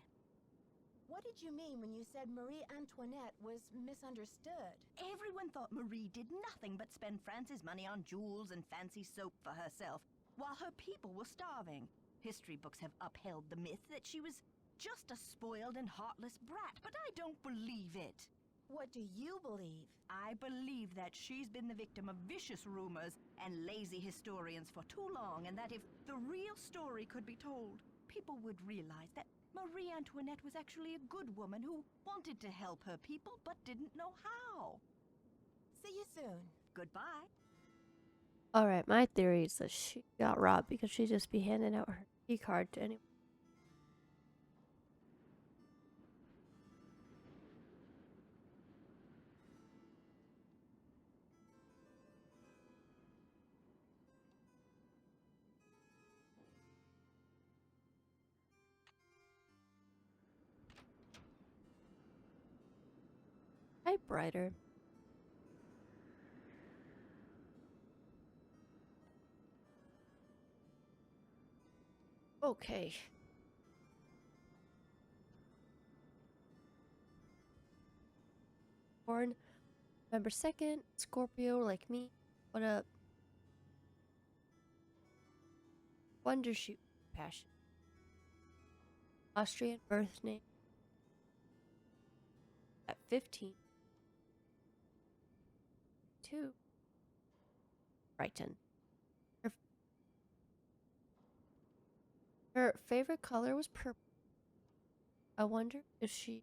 What did you mean when you said Marie Antoinette was misunderstood? Everyone thought Marie did nothing but spend France's money on jewels and fancy soap for herself, while her people were starving. History books have upheld the myth that she was just a spoiled and heartless brat, but I don't believe it. What do you believe? I believe that she's been the victim of vicious rumors and lazy historians for too long, and that if the real story could be told, people would realize that Marie Antoinette was actually a good woman who wanted to help her people but didn't know how. See you soon. Goodbye. Alright, my theory is that she got robbed because she'd just be handing out her key card to anyone. Typewriter. Okay. Born November 2nd, Scorpio like me. What up? Wondershoot passion. Austrian birth name. At 15. 2. Brighton. Her favorite color was purple. I wonder if she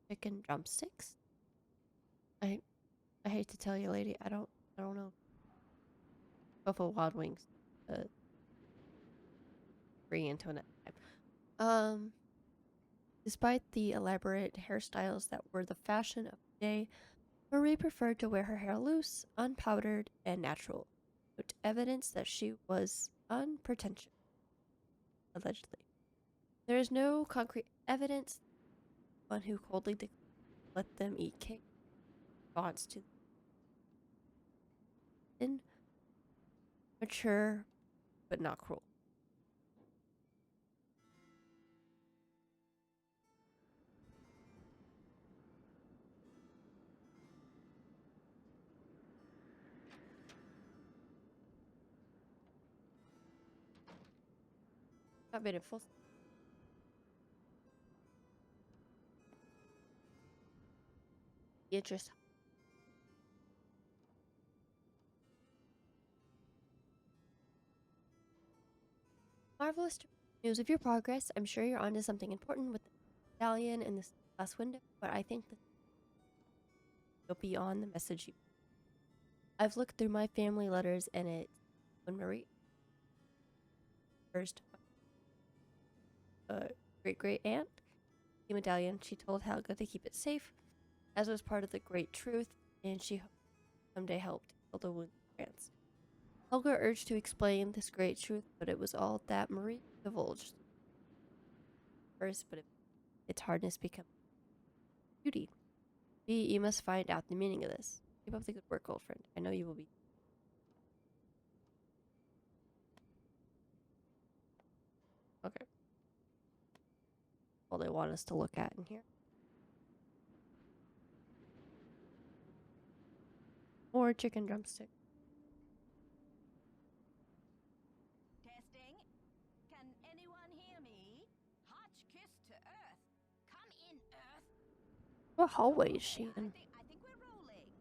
chicken drumsticks. I hate to tell you, lady, I don't know. Buffalo Wild Wings. Bring into it. Despite the elaborate hairstyles that were the fashion of the day, Marie preferred to wear her hair loose, unpowdered, and natural, with evidence that she was unpretentious. Allegedly, there is no concrete evidence. One who coldly let them eat cake responds to immature but not cruel. Not been in full. Interest. Marvelous news of your progress. I'm sure you're onto something important with the medallion in this last window, but I think that you'll be on the message you. I've looked through my family letters and it's when Marie first great aunt the medallion, she told Helga to keep it safe, as was part of the great truth, and she someday helped heal the wound in France. Helga urged to explain this great truth, but it was all that Marie divulged first, but its hardness became beauty. You must find out the meaning of this. Keep up the good work, old friend. I know you will be. Okay. All they want us to look at in here. More chicken drumstick. Testing. Can anyone hear me? Hotch kiss to Earth. Come in, Earth. What hallway is she Okay, in? I think we're rolling.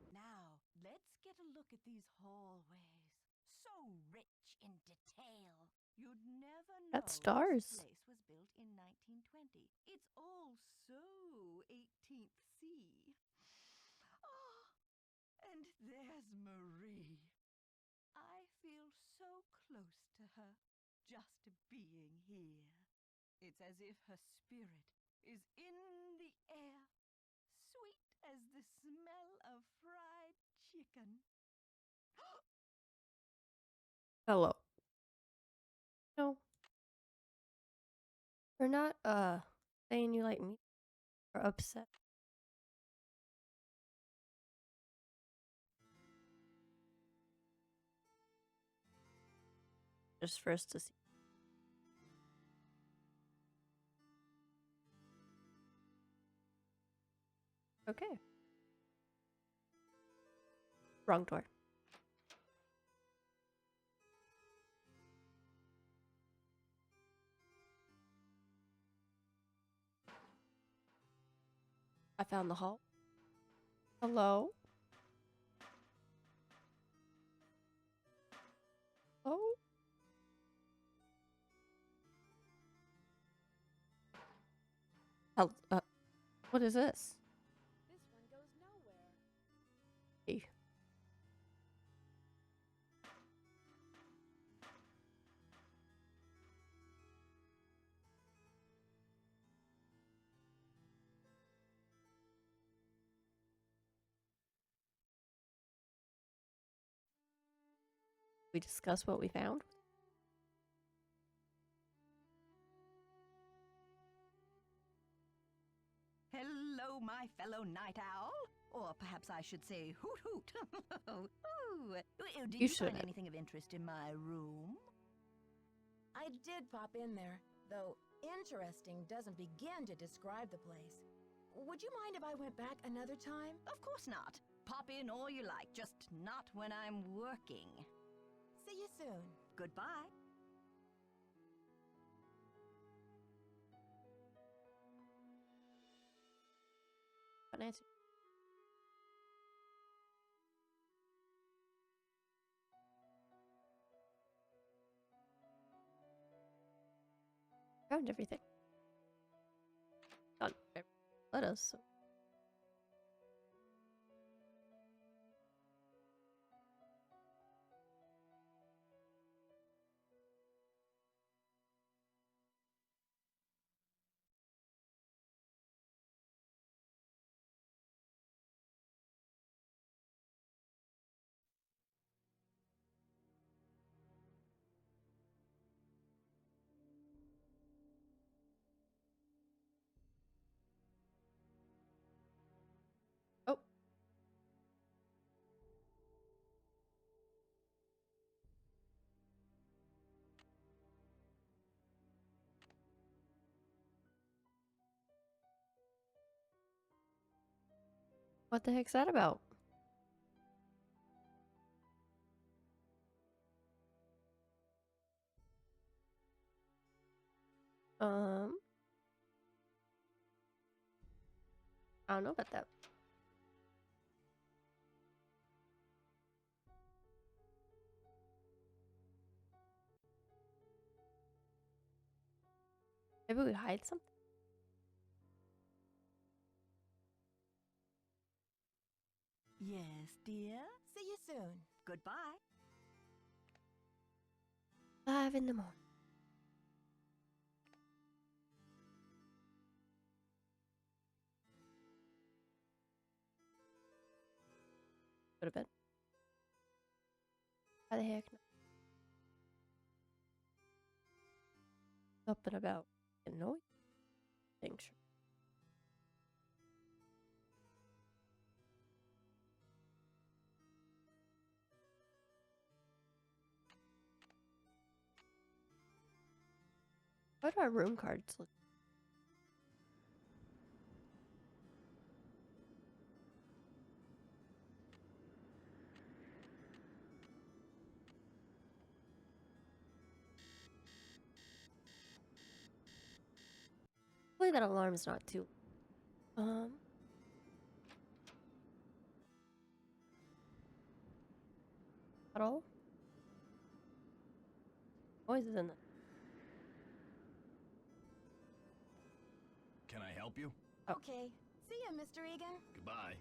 Now, let's get a look at these hallways. So rich in detail. You'd never know Got stars. this place was built in 1920. It's all so 18th C. Oh, and there's Marie. I feel so close to her, just being here. It's as if her spirit is in the air, sweet as the smell of fried chicken. Hello. No. You're not, saying you like me or upset. Just for us to see. Okay. Wrong door. I found the hall. Hello? Oh? What is this? This one goes nowhere. Hey. We discuss what we found? Hello, my fellow night owl. Or perhaps I should say hoot hoot. Ooh. Did You you find shouldn't. anything of interest in my room? I did pop in there, though interesting doesn't begin to describe the place. Would you mind if I went back another time? Of course not. Pop in all you like, just not when I'm working. See you soon. Goodbye. Fun answer. Found everything. Not let us. So. Oh. What the heck's that about? I don't know about that. Maybe we hide something? Yes, dear. See you soon. Goodbye. 5 in the morning. Go to bed. Why the heck not? Up and about. Annoying. Things. Why do our room cards look? Hopefully that alarm is not too. At all? Noises in the. Can I help you? Oh. Okay. See ya, Mr. Egan. Goodbye.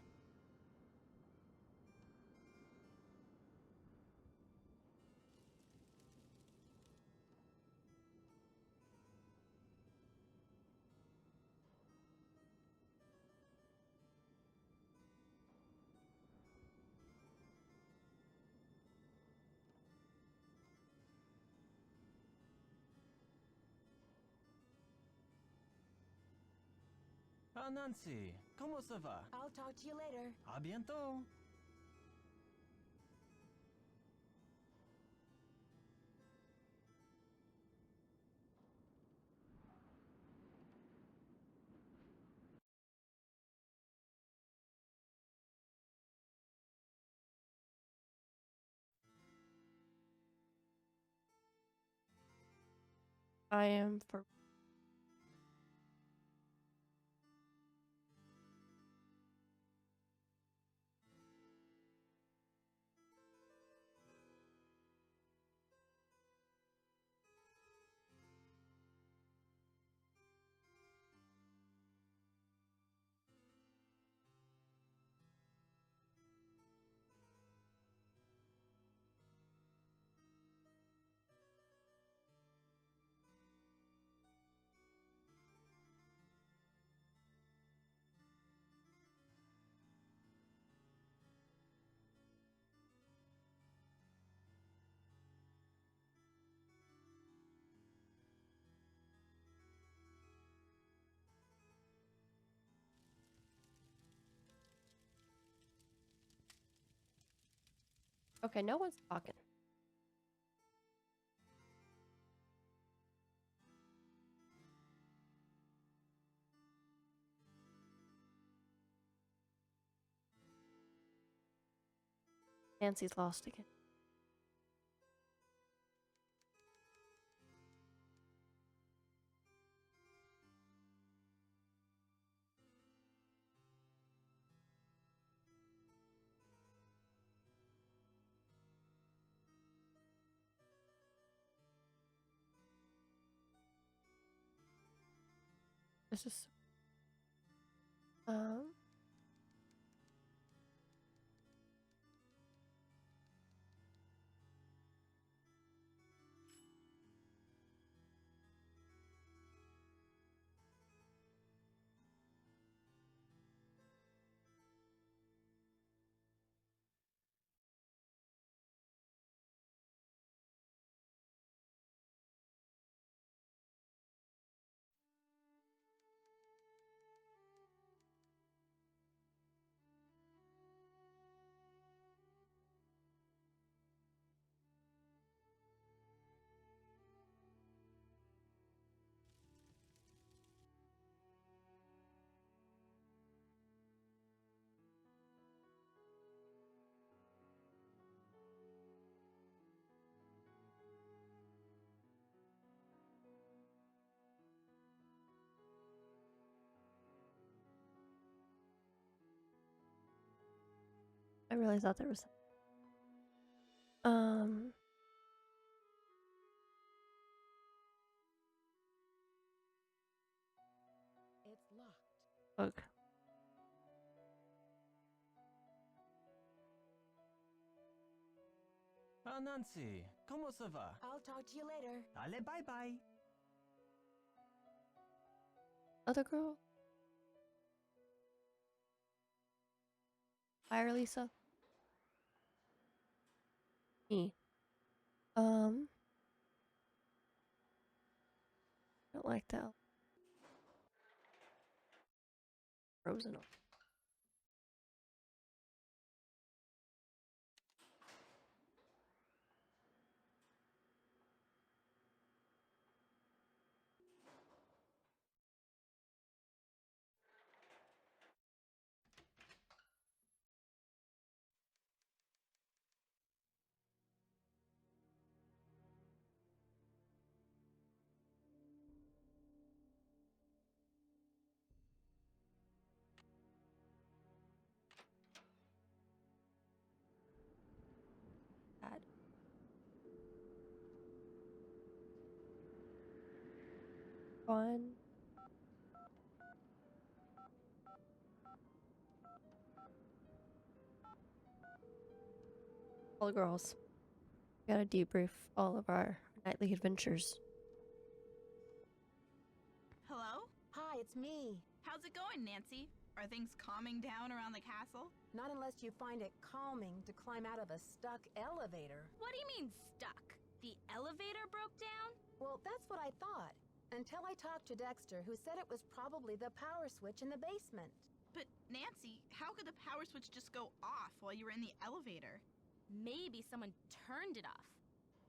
Ah, Nancy, comment ça va? I'll talk to you later. À bientôt. I am for. Okay, no one's talking. Nancy's lost again. This is um I really thought there was um It's locked. okay. Ah, Nancy, comment ça va? I'll talk to you later. Allez, bye bye. Other girl? Fire Lisa? Me. Don't like that. Frozen. Bad. Fun. All the girls. We gotta debrief all of our nightly adventures. Hello? Hi, it's me. How's it going, Nancy? Are things calming down around the castle? Not unless you find it calming to climb out of a stuck elevator. What do you mean stuck? The elevator broke down? Well, that's what I thought. Until I talked to Dexter, who said it was probably the power switch in the basement. But, Nancy, how could the power switch just go off while you were in the elevator? Maybe someone turned it off.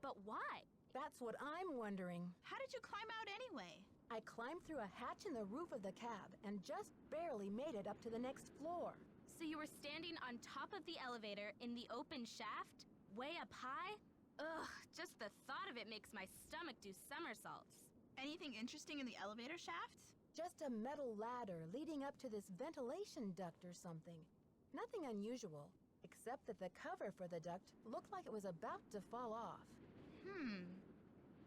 But why? That's what I'm wondering. How did you climb out anyway? I climbed through a hatch in the roof of the cab and just barely made it up to the next floor. So you were standing on top of the elevator in the open shaft? Way up high? Ugh, just the thought of it makes my stomach do somersaults. Anything interesting in the elevator shaft? Just a metal ladder leading up to this ventilation duct or something. Nothing unusual, except that the cover for the duct looked like it was about to fall off.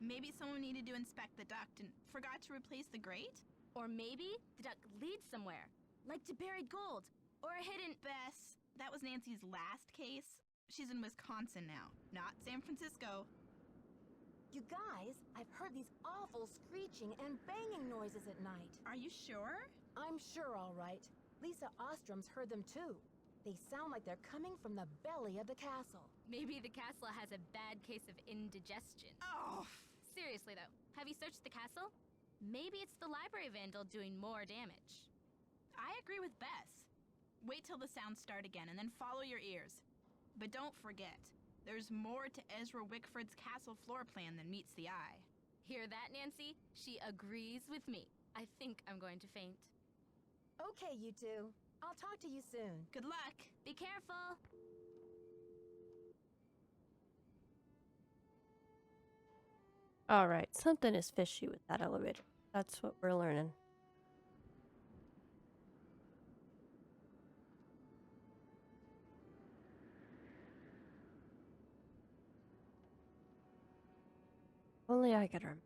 Maybe someone needed to inspect the duct and forgot to replace the grate? Or maybe the duct leads somewhere, like to buried gold, or a hidden... Bess, that was Nancy's last case. She's in Wisconsin now, not San Francisco. You guys, I've heard these awful screeching and banging noises at night. Are you sure? I'm sure, all right. Lisa Ostrom's heard them too. They sound like they're coming from the belly of the castle. Maybe the castle has a bad case of indigestion. Oh! Seriously though, have you searched the castle? Maybe it's the library vandal doing more damage. I agree with Bess. Wait till the sounds start again and then follow your ears. But don't forget, There's more to Ezra Wickford's castle floor plan than meets the eye. Hear that, Nancy? She agrees with me. I think I'm going to faint. Okay, you two. I'll talk to you soon. Good luck. Be careful! Alright, something is fishy with that elevator. That's what we're learning. Only I could remember.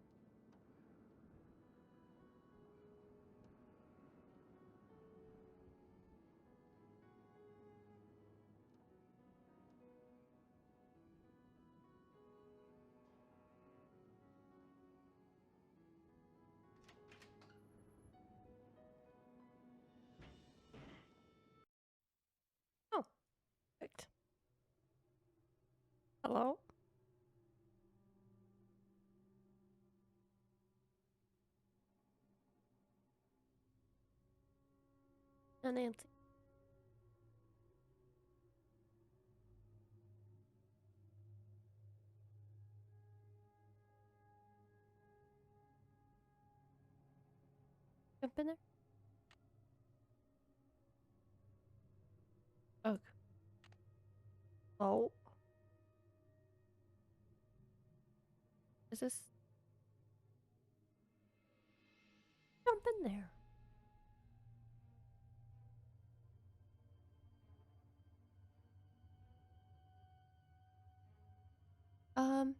Oh, perfect. Hello? Nancy. Jump in there? Okay. Oh. Is this? Jump in there. Um.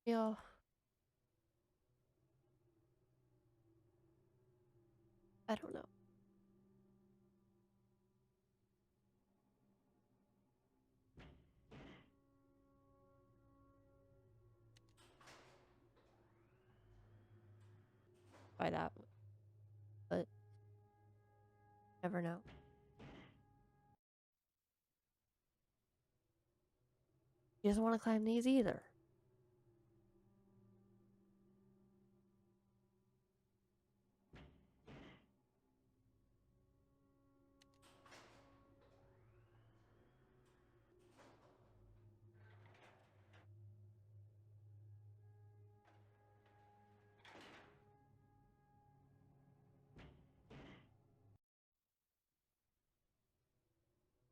Yeah. I don't know. By that, but never know. He doesn't want to climb these either.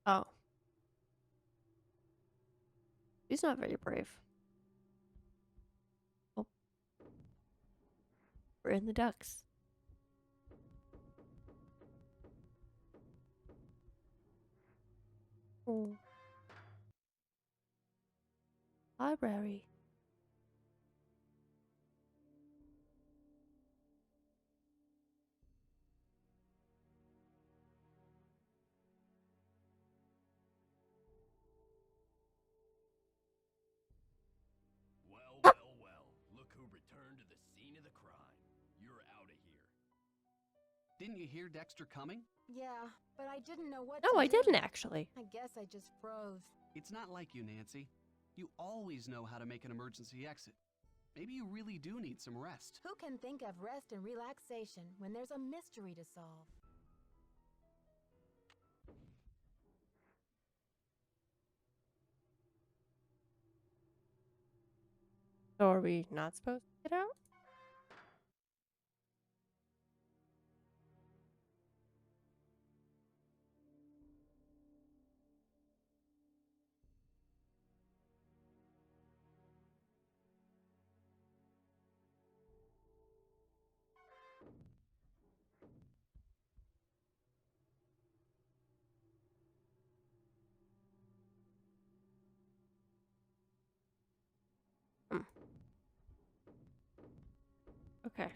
Oh. He's not very brave. Oh. We're in the ducks. Oh. Library. Well, well, well. Look who returned to the scene of the crime. You're out of here. Didn't you hear Dexter coming? Yeah, but I didn't know what No, to I do. didn't actually. I guess I just froze. It's not like you, Nancy. You always know how to make an emergency exit. Maybe you really do need some rest. Who can think of rest and relaxation when there's a mystery to solve? So are we not supposed to get out? Hmm. Okay.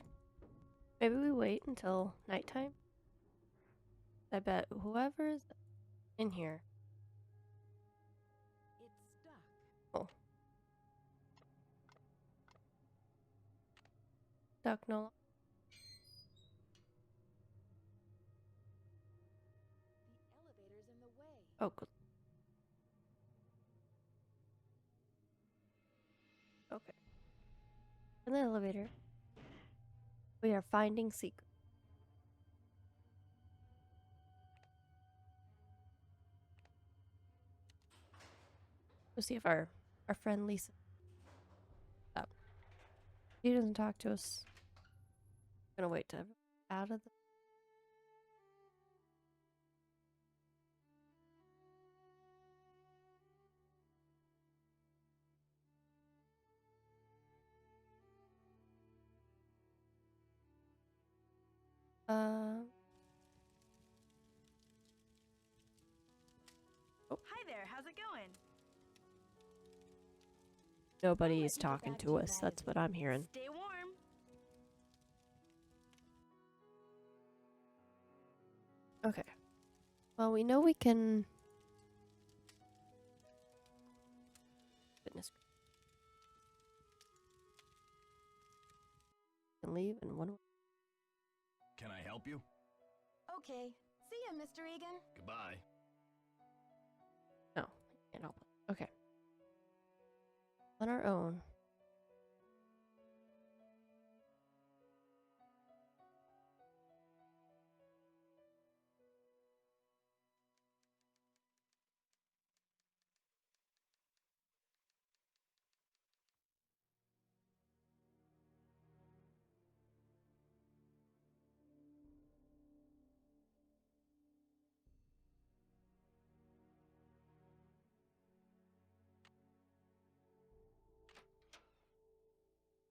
Maybe we wait until nighttime? I bet whoever's in here. It's stuck. Oh. Duck no. The elevator's in the way. Oh, good. Okay. In the elevator, we are finding secrets. We'll see if our friend Lisa up. She doesn't talk to us. Gonna wait to out of the. Uh, Hi there, how's it going? nobody is let you get talking back to to your us. That's what I'm hearing. Stay warm. Okay. Well, we know we can. Goodness. Can leave in one. Can I help you? Okay. See ya, Mr. Egan. Goodbye. No, can't help it. Okay. On our own.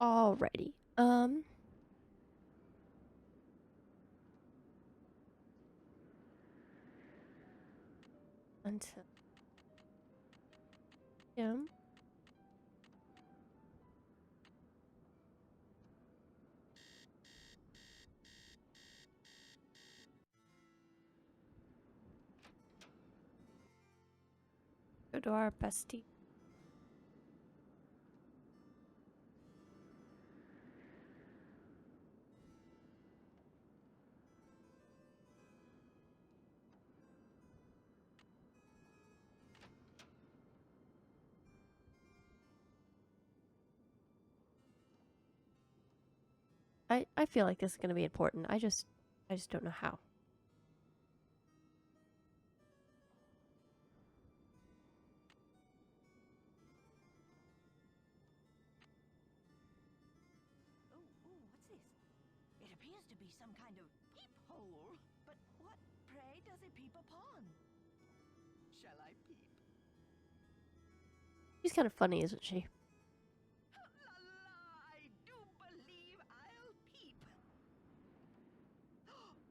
Alrighty. Until him. Go to our bestie. I feel like this is gonna be important. I just don't know how. Ooh, what's this? It appears to be some kind of peephole. But what, pray, does it peep upon? Shall I peep? She's kind of funny, isn't she? La la, I do believe I'll peep.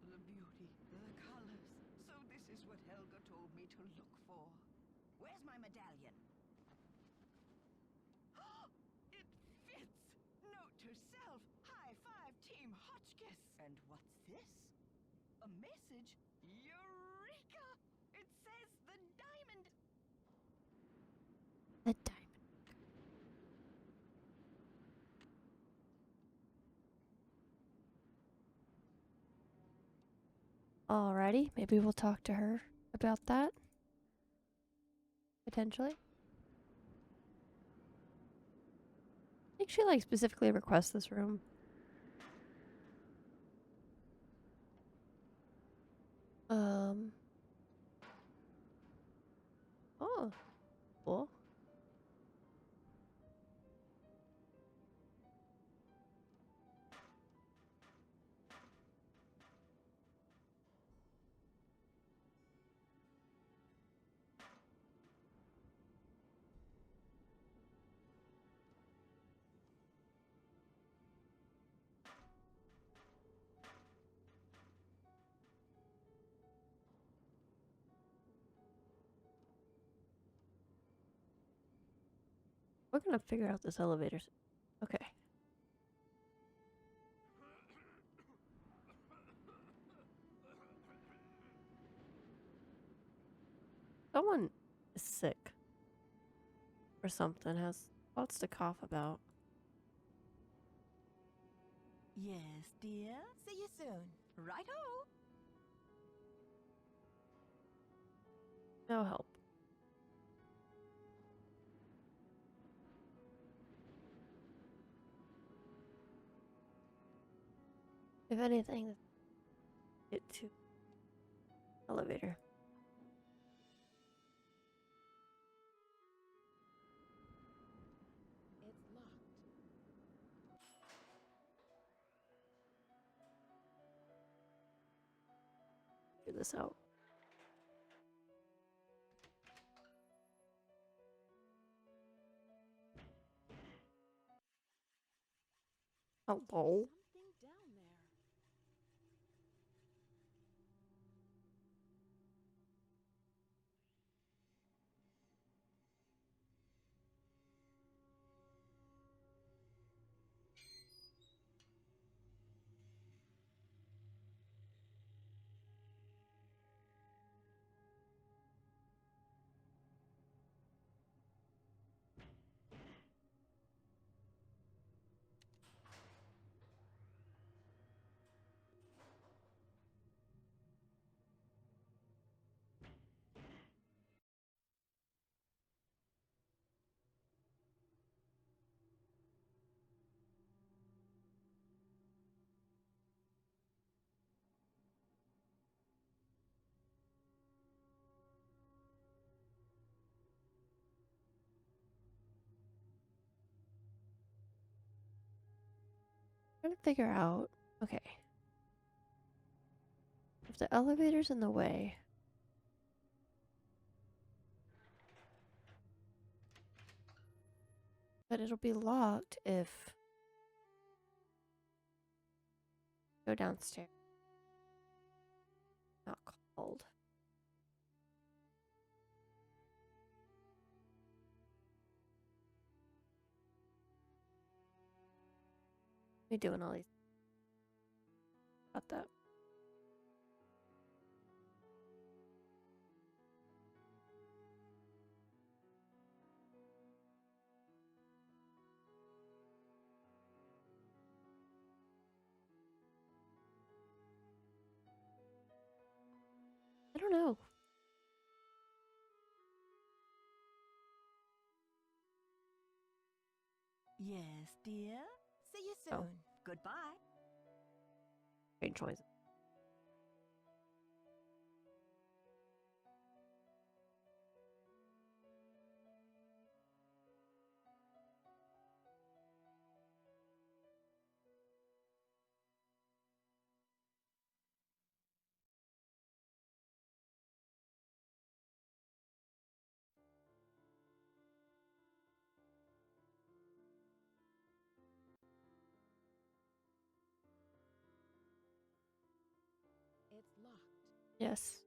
The beauty, the colors. So this is what Helga told me to look for. Where's my medallion? It fits! Note to self, high five Team Hotchkiss. And what's this? A message? Eureka! It says the diamond. The diamond. Alrighty, maybe we'll talk to her about that. Potentially. I think she like specifically requests this room. Oh, cool. We're gonna figure out this elevator. Okay. Someone is sick. Or something. Has lots to cough about. Yes, dear? See you soon. Righto! No help. If anything, get to elevator. It's locked. Figure this out. Hello. Something down there. Trying to figure out. Okay. If the elevator's in the way. But it'll be locked if. Go downstairs. Not called. We doing all these. About that. I don't know. Yes, dear. See you soon. Oh. Goodbye. Great choice. It's locked. Yes.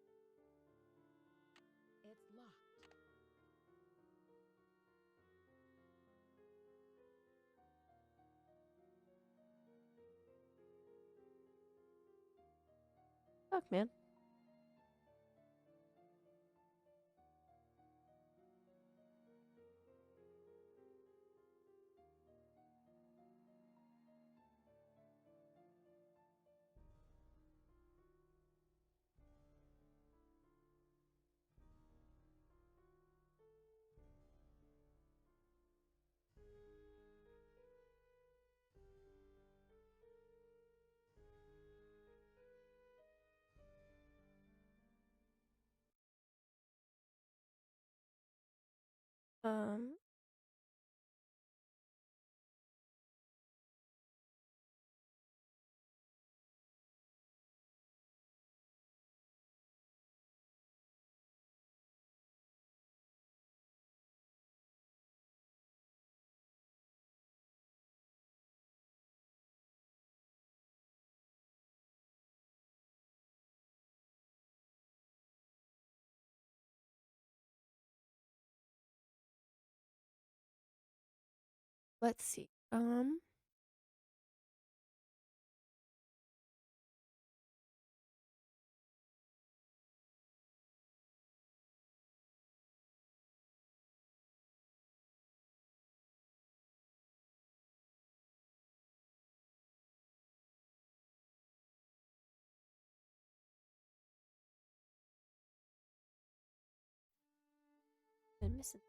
It's locked. Fuck, man. Um. Let's see. Been missing.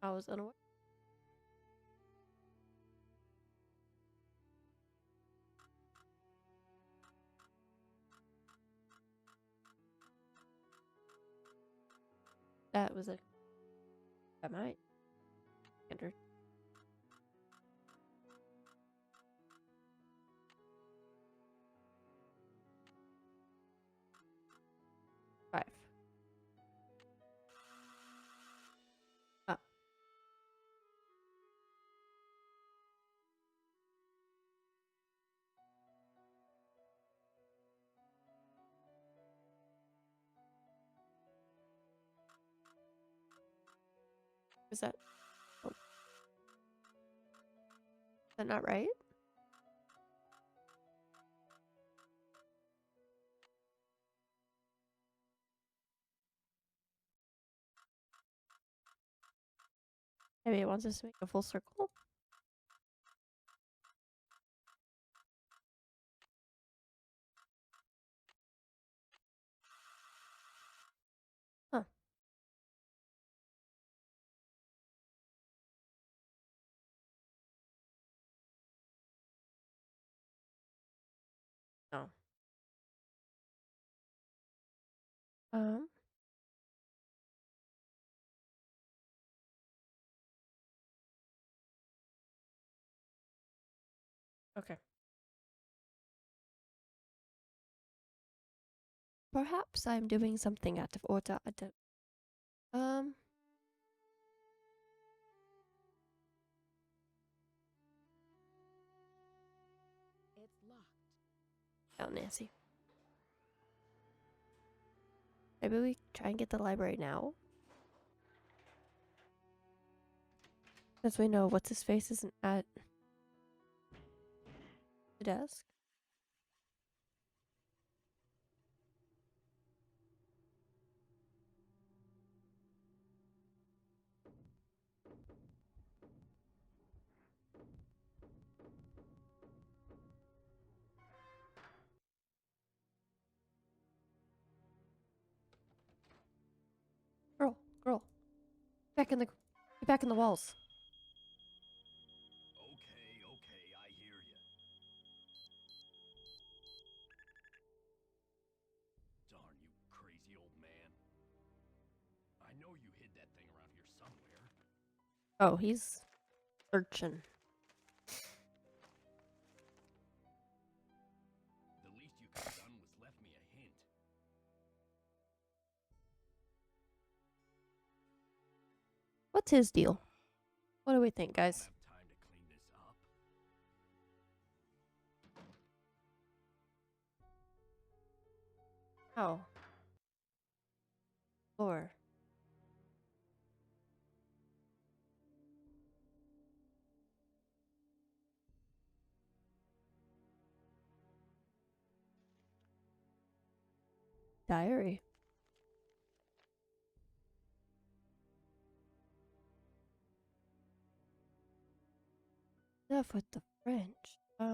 I was unaware. That was a. That might. Enter. Five. Ah. Is that? Oh. Is that not right? Maybe it wants us to make a full circle. Huh. No. Um. Okay. Perhaps I'm doing something out of order. I don't. It's locked. Oh, Nancy. Maybe we try and get the library now. Since we know what's his face isn't at the desk. Girl. Get back in the walls. Okay, I hear you. Darn you, crazy old man. I know you hid that thing around here somewhere. Oh, he's searching. The least you could have done was left me a hint. What's his deal? What do we think, I don't guys? have time to clean this up. Oh. Floor. Diary. Enough with the French. I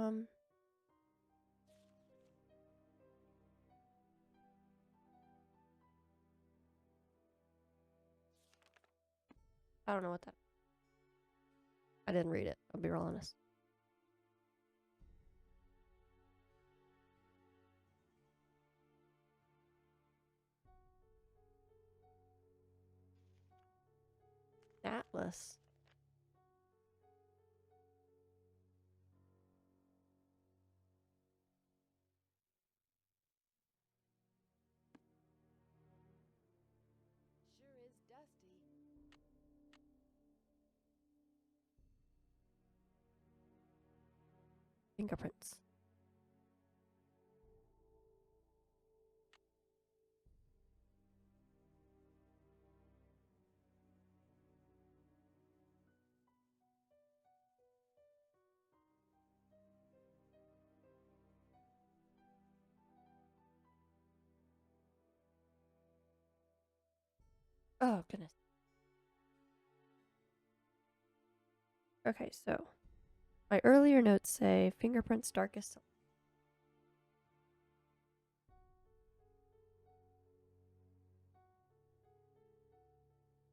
don't know what that. I didn't read it. I'll be real honest. Atlas. Sure is dusty. Fingerprints. Oh, goodness. Okay, so my earlier notes say fingerprints darkest.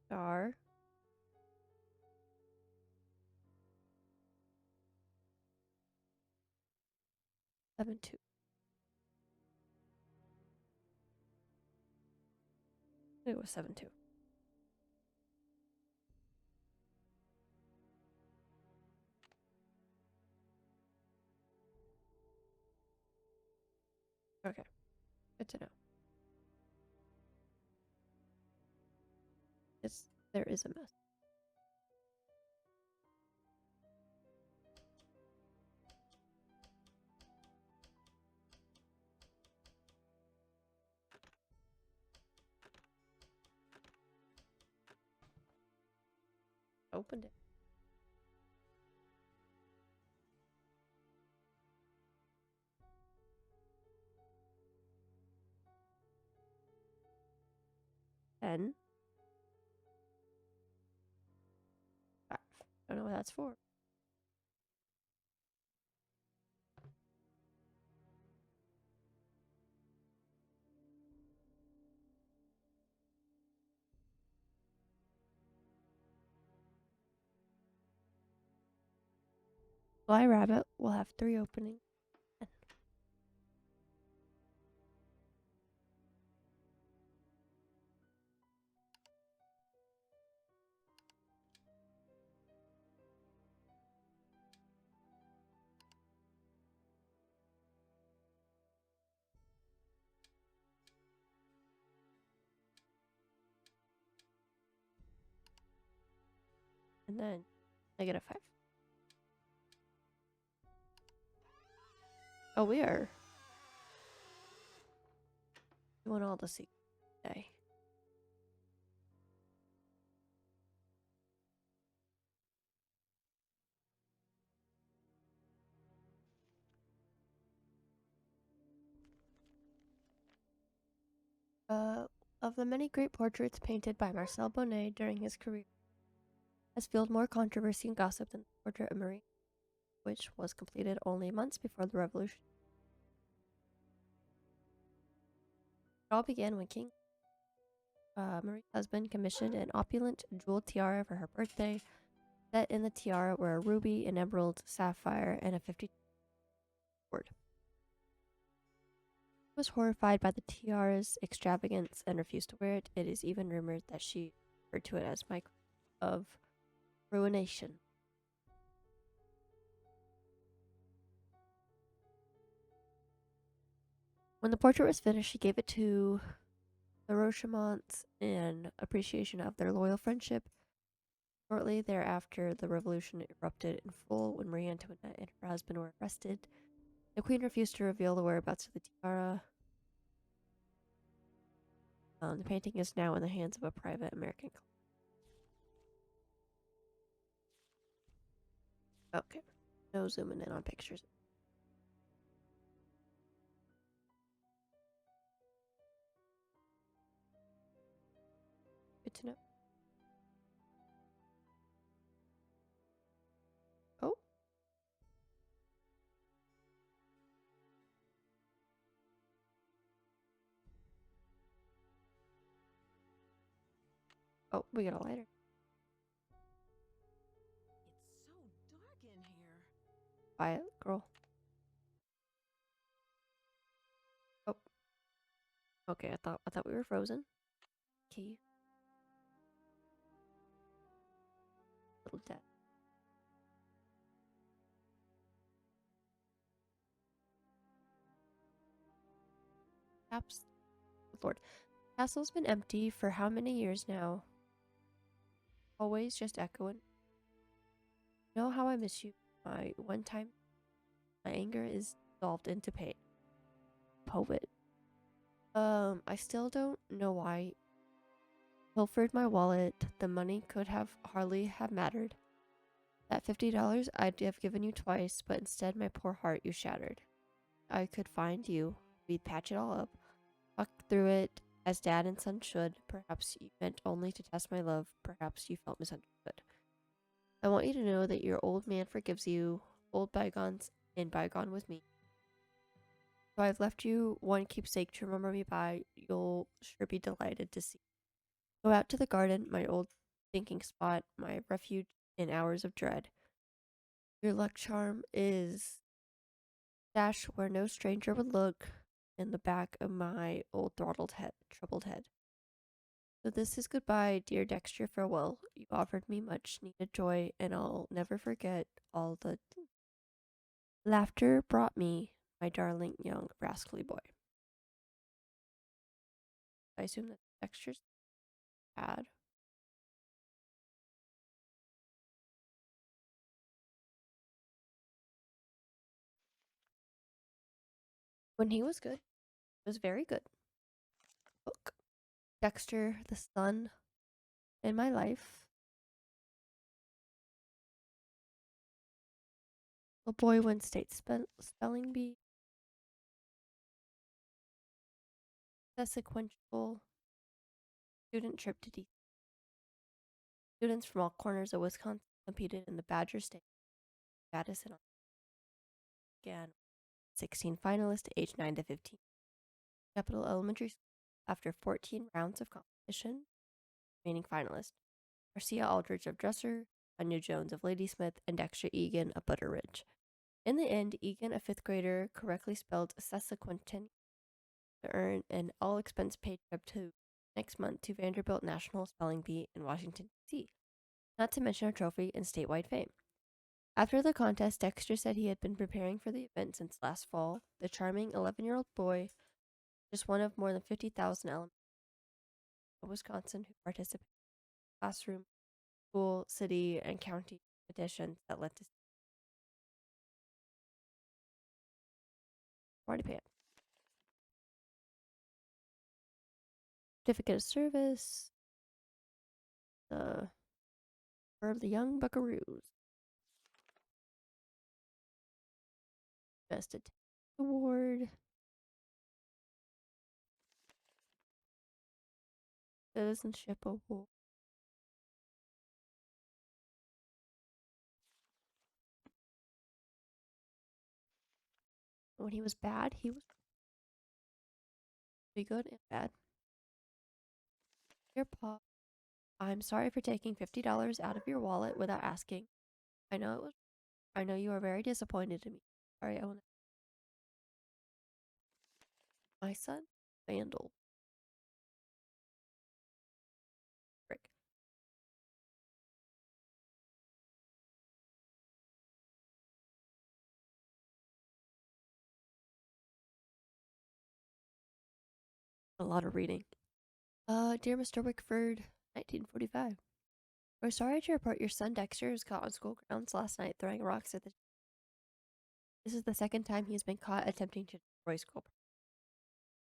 Star. 7-2. It was 7-2. Okay, good to know. There is a mess. Opened it. Ten. 5. Don't know what that's for. Fly Rabbit will have 3 openings. And then -5. Oh, we are doing all the secrets today. Of the many great portraits painted by Marcel Bonnet during his career, has fueled more controversy and gossip than the portrait of Marie, which was completed only months before the revolution. It all began when King Marie's husband commissioned an opulent jeweled tiara for her birthday. Set in the tiara were a ruby, an emerald, sapphire, and a 50 word. She was horrified by the tiara's extravagance and refused to wear it. It is even rumored that she referred to it as my of ruination. When the portrait was finished, she gave it to the Rochemonts in appreciation of their loyal friendship. Shortly thereafter, the revolution erupted in full when Marie Antoinette and her husband were arrested. The queen refused to reveal the whereabouts of the tiara. The painting is now in the hands of a private American collector. Okay, no zooming in on pictures. Good to know. Oh. Oh, we got a lighter. It's so dark in here. Quiet, girl. Oh. Okay, I thought we were frozen. Key. Little dead. Caps. Lord. Castle's been empty for how many years now? Always just echoing. You know how I miss you. My one time, my anger is dissolved into pain. Poet. I still don't know why. Pilfered my wallet. The money could have hardly have mattered. That $50 I'd have given you twice, but instead my poor heart you shattered. I could find you. We'd patch it all up. Talk through it as dad and son should. Perhaps you meant only to test my love. Perhaps you felt misunderstood. I want you to know that your old man forgives you. Old bygones and bygone with me. So I've left you one keepsake to remember me by. You'll sure be delighted to see. Go out to the garden, my old thinking spot, my refuge in hours of dread. Your luck charm is Dash where no stranger would look in the back of my old troubled head. So this is goodbye, dear Dexter, farewell. You offered me much needed joy, and I'll never forget all the laughter brought me, my darling young rascally boy. I assume that Dexter's bad. When he was good, it was very good. Book. Dexter, the son in my life. The boy went state spelling bee. The sequential student trip to DC. Students from all corners of Wisconsin competed in the Badger State. Madison again. 16 finalists aged 9 to 15. Capital Elementary School. After 14 rounds of competition, remaining finalists Marcia Aldridge of Dresser, Anya Jones of Ladysmith, and Dexter Egan of Butteridge. In the end, Egan, a fifth grader, correctly spelled sesquicentennial to earn an all expense paid trip to next month to Vanderbilt National Spelling Bee in Washington, D.C., not to mention a trophy and statewide fame. After the contest, Dexter said he had been preparing for the event since last fall. The charming 11-year-old boy, just one of more than 50,000 elementary in Wisconsin who participated in classroom, school, city, and county competitions that led to party pants. Certificate of service. For the young buckaroos. Best award. Citizenship award. When he was bad, he was pretty good and bad. Dear Paul, I'm sorry for taking $50 out of your wallet without asking. I know you are very disappointed in me. Sorry, I want my son, Vandal. Frick. A lot of reading. Dear Mr. Wickford, 1945. We're sorry to report your son Dexter was caught on school grounds last night throwing rocks at the. This is the second time he has been caught attempting to destroy school.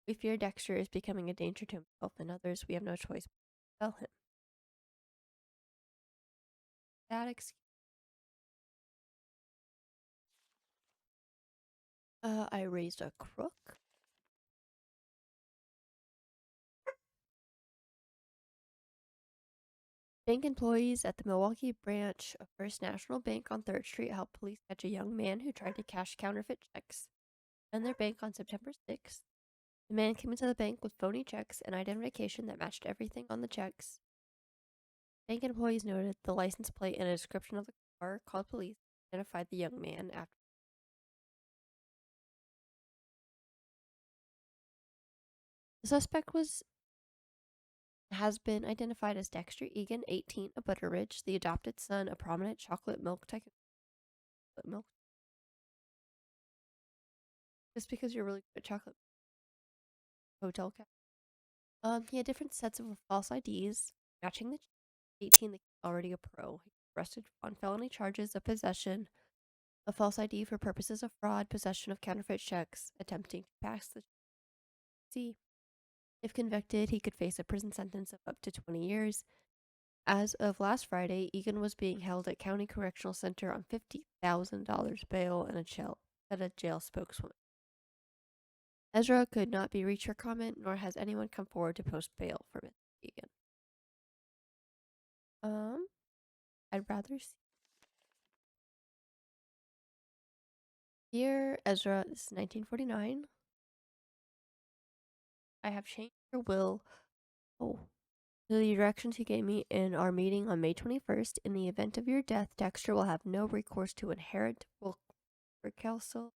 We fear Dexter is becoming a danger to himself and others. We have no choice but to tell him. That excuse. I raised a crook. Bank employees at the Milwaukee branch of First National Bank on 3rd Street helped police catch a young man who tried to cash counterfeit checks in their bank on September 6th. The man came into the bank with phony checks and identification that matched everything on the checks. Bank employees noted the license plate and a description of the car, called police, and identified the young man after. The suspect has been identified as Dexter Egan, 18, of Butteridge, the adopted son of prominent chocolate milk tycoon. Milk? Just because you're really good at chocolate. Hotel cat. He had different sets of false IDs, matching the 18, the already a pro. He was arrested on felony charges of possession of false ID for purposes of fraud, possession of counterfeit checks, attempting to pass the C. If convicted, he could face a prison sentence of up to 20 years. As of last Friday, Egan was being held at County Correctional Center on $50,000 bail and said a jail spokeswoman. Ezra could not be reached for comment, nor has anyone come forward to post bail for Mr. Egan. I'd rather see. Dear Ezra, this is 1949. I have changed your will. To the directions you gave me in our meeting on May 21st. In the event of your death, Dexter will have no recourse to inherit recalcitrant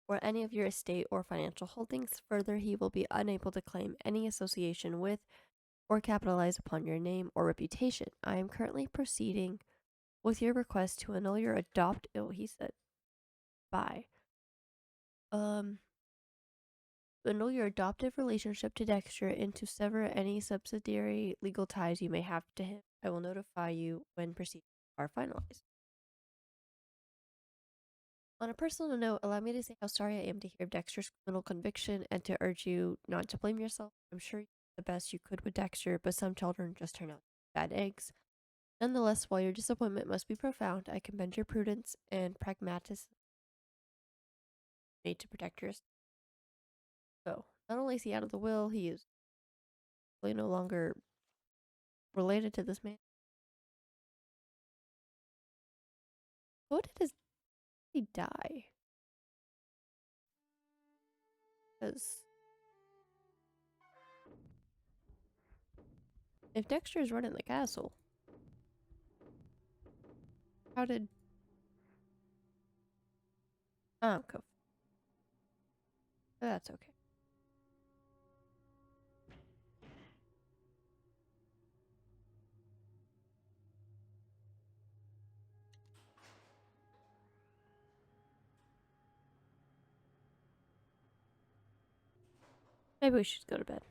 or any of your estate or financial holdings. Further, he will be unable to claim any association with or capitalize upon your name or reputation. I am currently proceeding with your request to annul your he said, bye. Annul your adoptive relationship to Dexter and to sever any subsidiary legal ties you may have to him. I will notify you when proceedings are finalized. On a personal note, allow me to say how sorry I am to hear of Dexter's criminal conviction and to urge you not to blame yourself. I'm sure you did the best you could with Dexter, but some children just turn out bad eggs. Nonetheless, while your disappointment must be profound, I commend your prudence and pragmatism made to protect yours. So, not only is he out of the will, he is really no longer related to this man. What did he die? Because if Dexter is running the castle, how did... Oh, cool. That's okay. Maybe we should go to bed.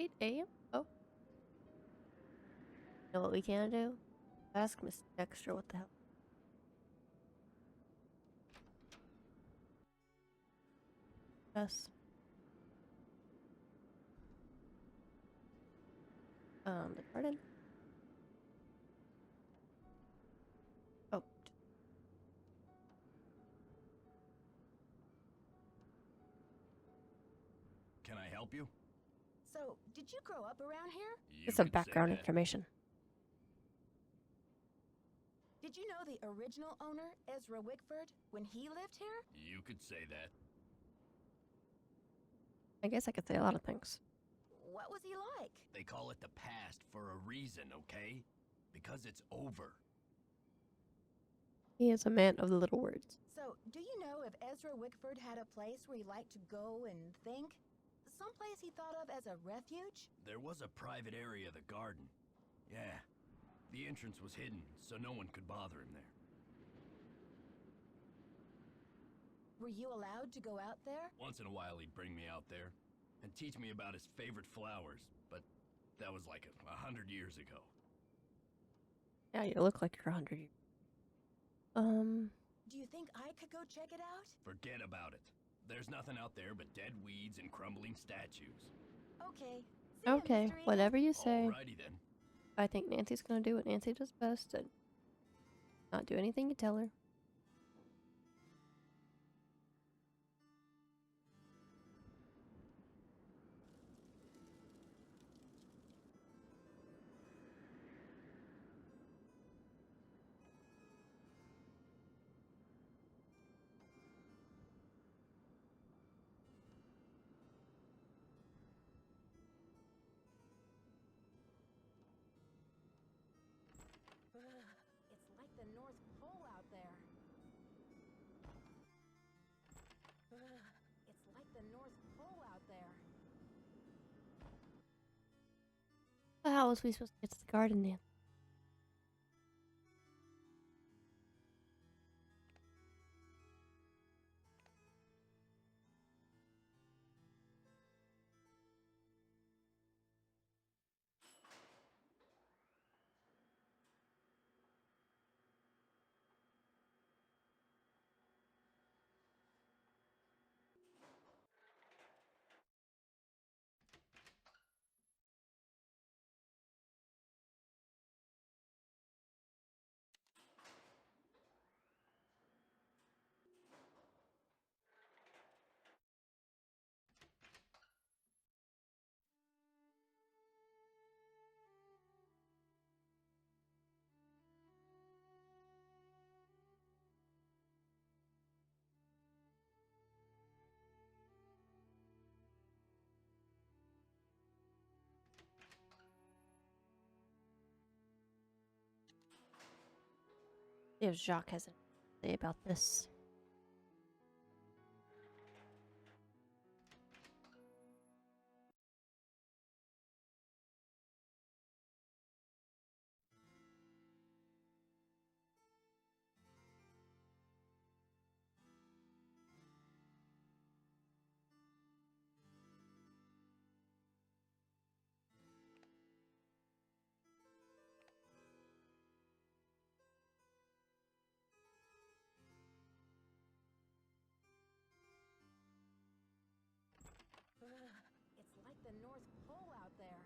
Eight a.m.? Oh. You know what we can do? Ask Miss Dexter what the hell. Yes. The garden? Oh. Can I help you? So, did you grow up around here? It's some could say background that. information. Did you know the original owner, Ezra Wickford, when he lived here? You could say that. I guess I could say a lot of things. What was he like? They call it the past for a reason, okay? Because it's over. He is a man of the little words. So, do you know if Ezra Wickford had a place where he liked to go and think? Someplace he thought of as a refuge? There was a private area of the garden. Yeah. The entrance was hidden, so no one could bother him there. Were you allowed to go out there? Once in a while he'd bring me out there and teach me about his favorite flowers, but that was like 100 years ago. Yeah, you look like you're 100 years. Do you think I could go check it out? Forget about it. There's nothing out there but dead weeds and crumbling statues. Okay. See ya, Okay, Mr. Eagle. whatever you say. Alrighty then. I think Nancy's gonna do what Nancy does best and not do anything you tell her. It's like the North Pole out there. It's like the North Pole out there. How was we supposed to get to the garden, Nancy? If Jacques has anything to say about this. It's like the North Pole out there.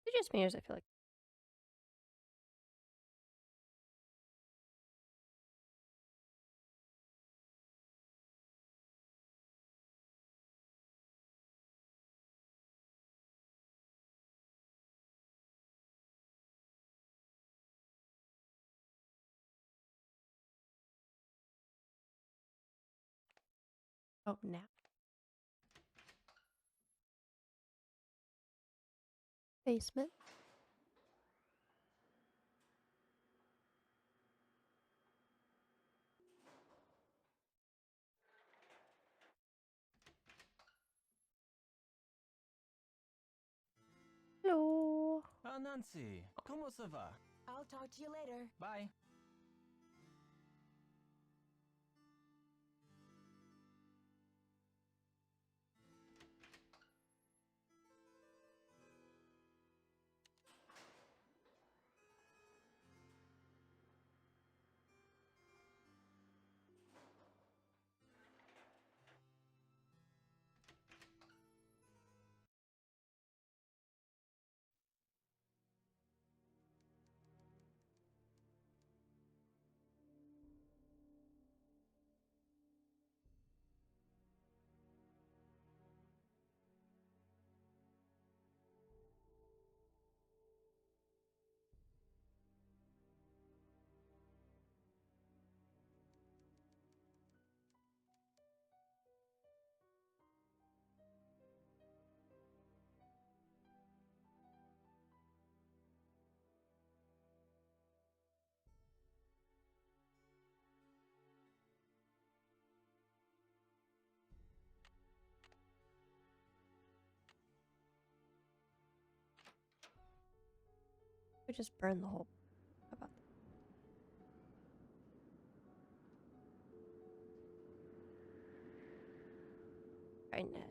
It's just me, as I feel like. Oh, now. Basement. Hello. Ah, Nancy, comment ça va? I'll talk to you later. Bye. We just burn the whole. How about that? Right, Ned.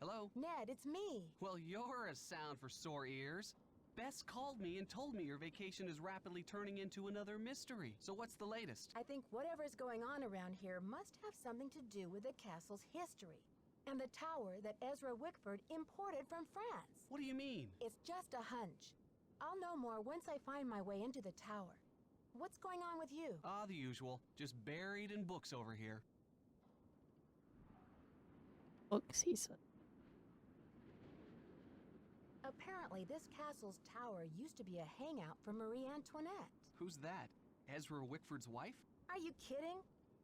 Hello? Ned, it's me. Well, you're a sound for sore ears. Bess called me and told me your vacation is rapidly turning into another mystery. So what's the latest? I think whatever's going on around here must have something to do with the castle's history and the tower that Ezra Wickford imported from France. What do you mean? It's just a hunch. I'll know more once I find my way into the tower. What's going on with you? Ah, the usual. Just buried in books over here. Books, he said. Apparently, this castle's tower used to be a hangout for Marie Antoinette. Who's that? Ezra Wickford's wife? Are you kidding?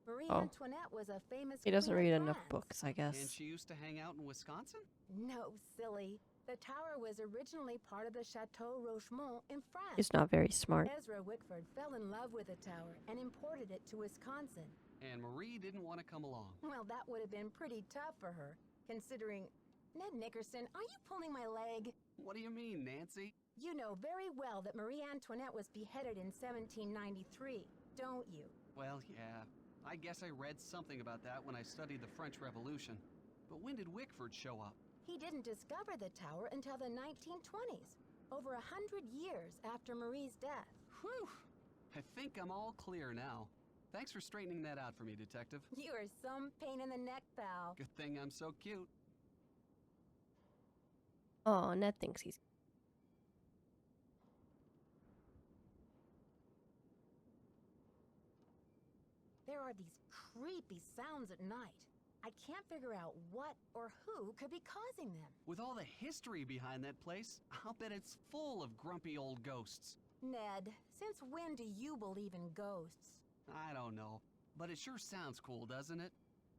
Marie Oh. Antoinette was a famous He doesn't queen read of enough France. books, I guess. And she used to hang out in Wisconsin? No, silly. The tower was originally part of the Chateau Rochemont in France. He's not very smart. Ezra Wickford fell in love with the tower and imported it to Wisconsin. And Marie didn't want to come along. Well, that would have been pretty tough for her, considering... Ned Nickerson, are you pulling my leg? What do you mean, Nancy? You know very well that Marie Antoinette was beheaded in 1793, don't you? Well, yeah. I guess I read something about that when I studied the French Revolution. But when did Wickford show up? He didn't discover the tower until the 1920s. over 100 years after Marie's death. Whew! I think I'm all clear now. Thanks for straightening that out for me, Detective. You are some pain in the neck, pal. Good thing I'm so cute. Oh, Ned thinks he's. There are these creepy sounds at night. I can't figure out what or who could be causing them. With all the history behind that place, I'll bet it's full of grumpy old ghosts. Ned, since when do you believe in ghosts? I don't know, but it sure sounds cool, doesn't it?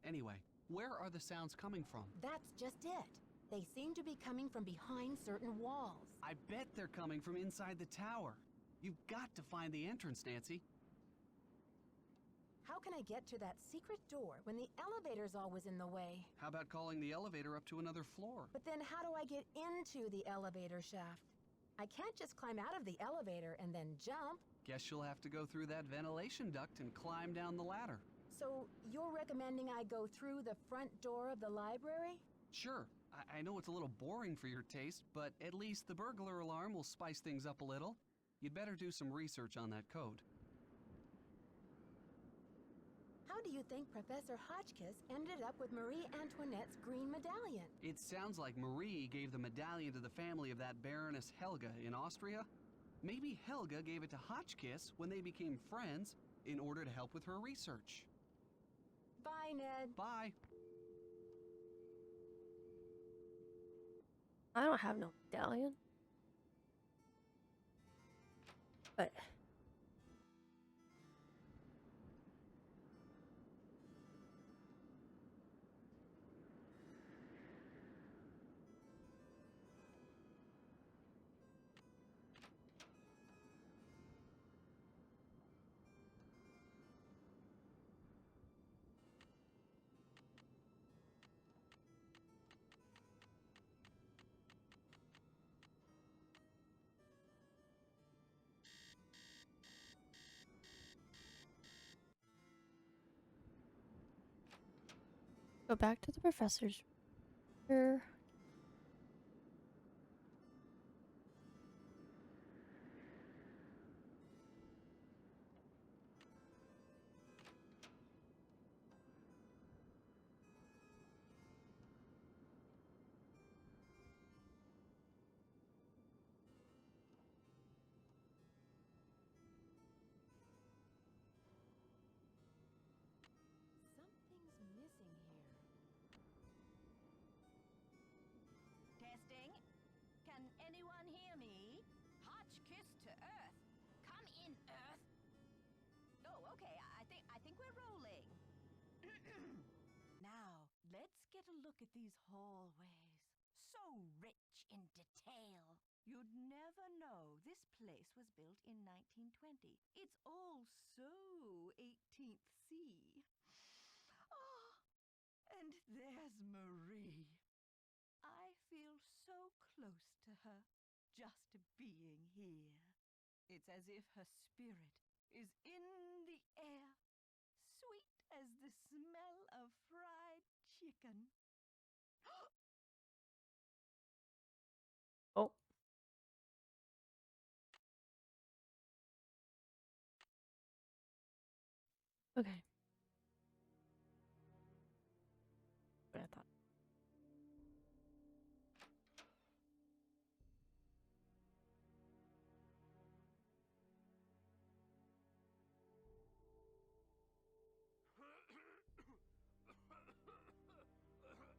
Anyway, where are the sounds coming from? That's just it. They seem to be coming from behind certain walls. I bet they're coming from inside the tower. You've got to find the entrance, Nancy. How can I get to that secret door when the elevator's always in the way? How about calling the elevator up to another floor? But then how do I get into the elevator shaft? I can't just climb out of the elevator and then jump. Guess you'll have to go through that ventilation duct and climb down the ladder. So you're recommending I go through the front door of the library? Sure, I know it's a little boring for your taste, but at least the burglar alarm will spice things up a little. You'd better do some research on that code. How do you think Professor Hotchkiss ended up with Marie Antoinette's green medallion? It sounds like Marie gave the medallion to the family of that Baroness Helga in Austria. Maybe Helga gave it to Hotchkiss when they became friends in order to help with her research. Bye, Ned. Bye. I don't have no medallion. But. Go back to the professor's. Here. Something's missing here. Testing. Can anyone hear me? Hotchkiss to Earth. Come in, Earth. Oh, okay. I think we're rolling. Now, let's get a look at these hallways. So rich in detail. You'd never know this place was built in 1920. It's all so 18th C. Ah, and there's Marie. I feel so close to her, just being here. It's as if her spirit is in the air, sweet as the smell of fried chicken. Oh. Okay. What I thought.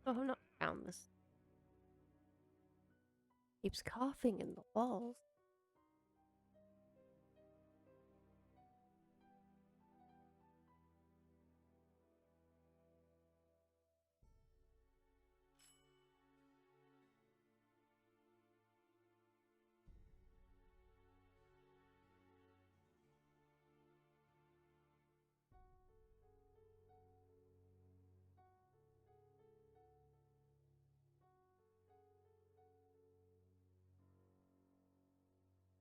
Oh, no. Found this. Keeps coughing in the walls.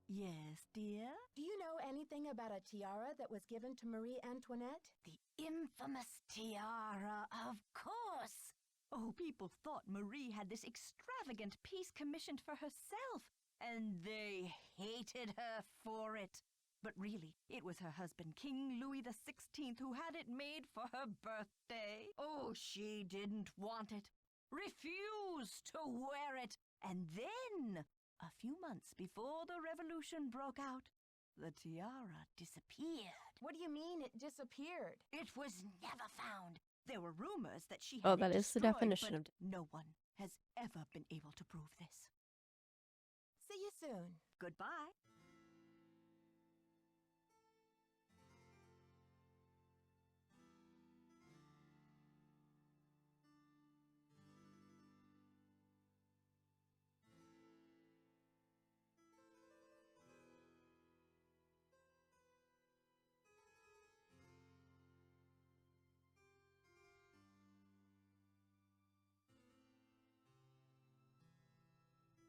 Yes, dear? Do you know anything about a tiara that was given to Marie Antoinette? The infamous tiara, of course! Oh, people thought Marie had this extravagant piece commissioned for herself. and they hated her for it. But really, it was her husband, King Louis XVI, who had it made for her birthday. Oh, she didn't want it, refused to wear it, and then, a few months before the revolution broke out, the tiara disappeared. What do you mean it disappeared? It was never found. There were rumors that she Oh, had it that is the destroyed, definition but of. no one has ever been able to prove this. See you soon. Goodbye.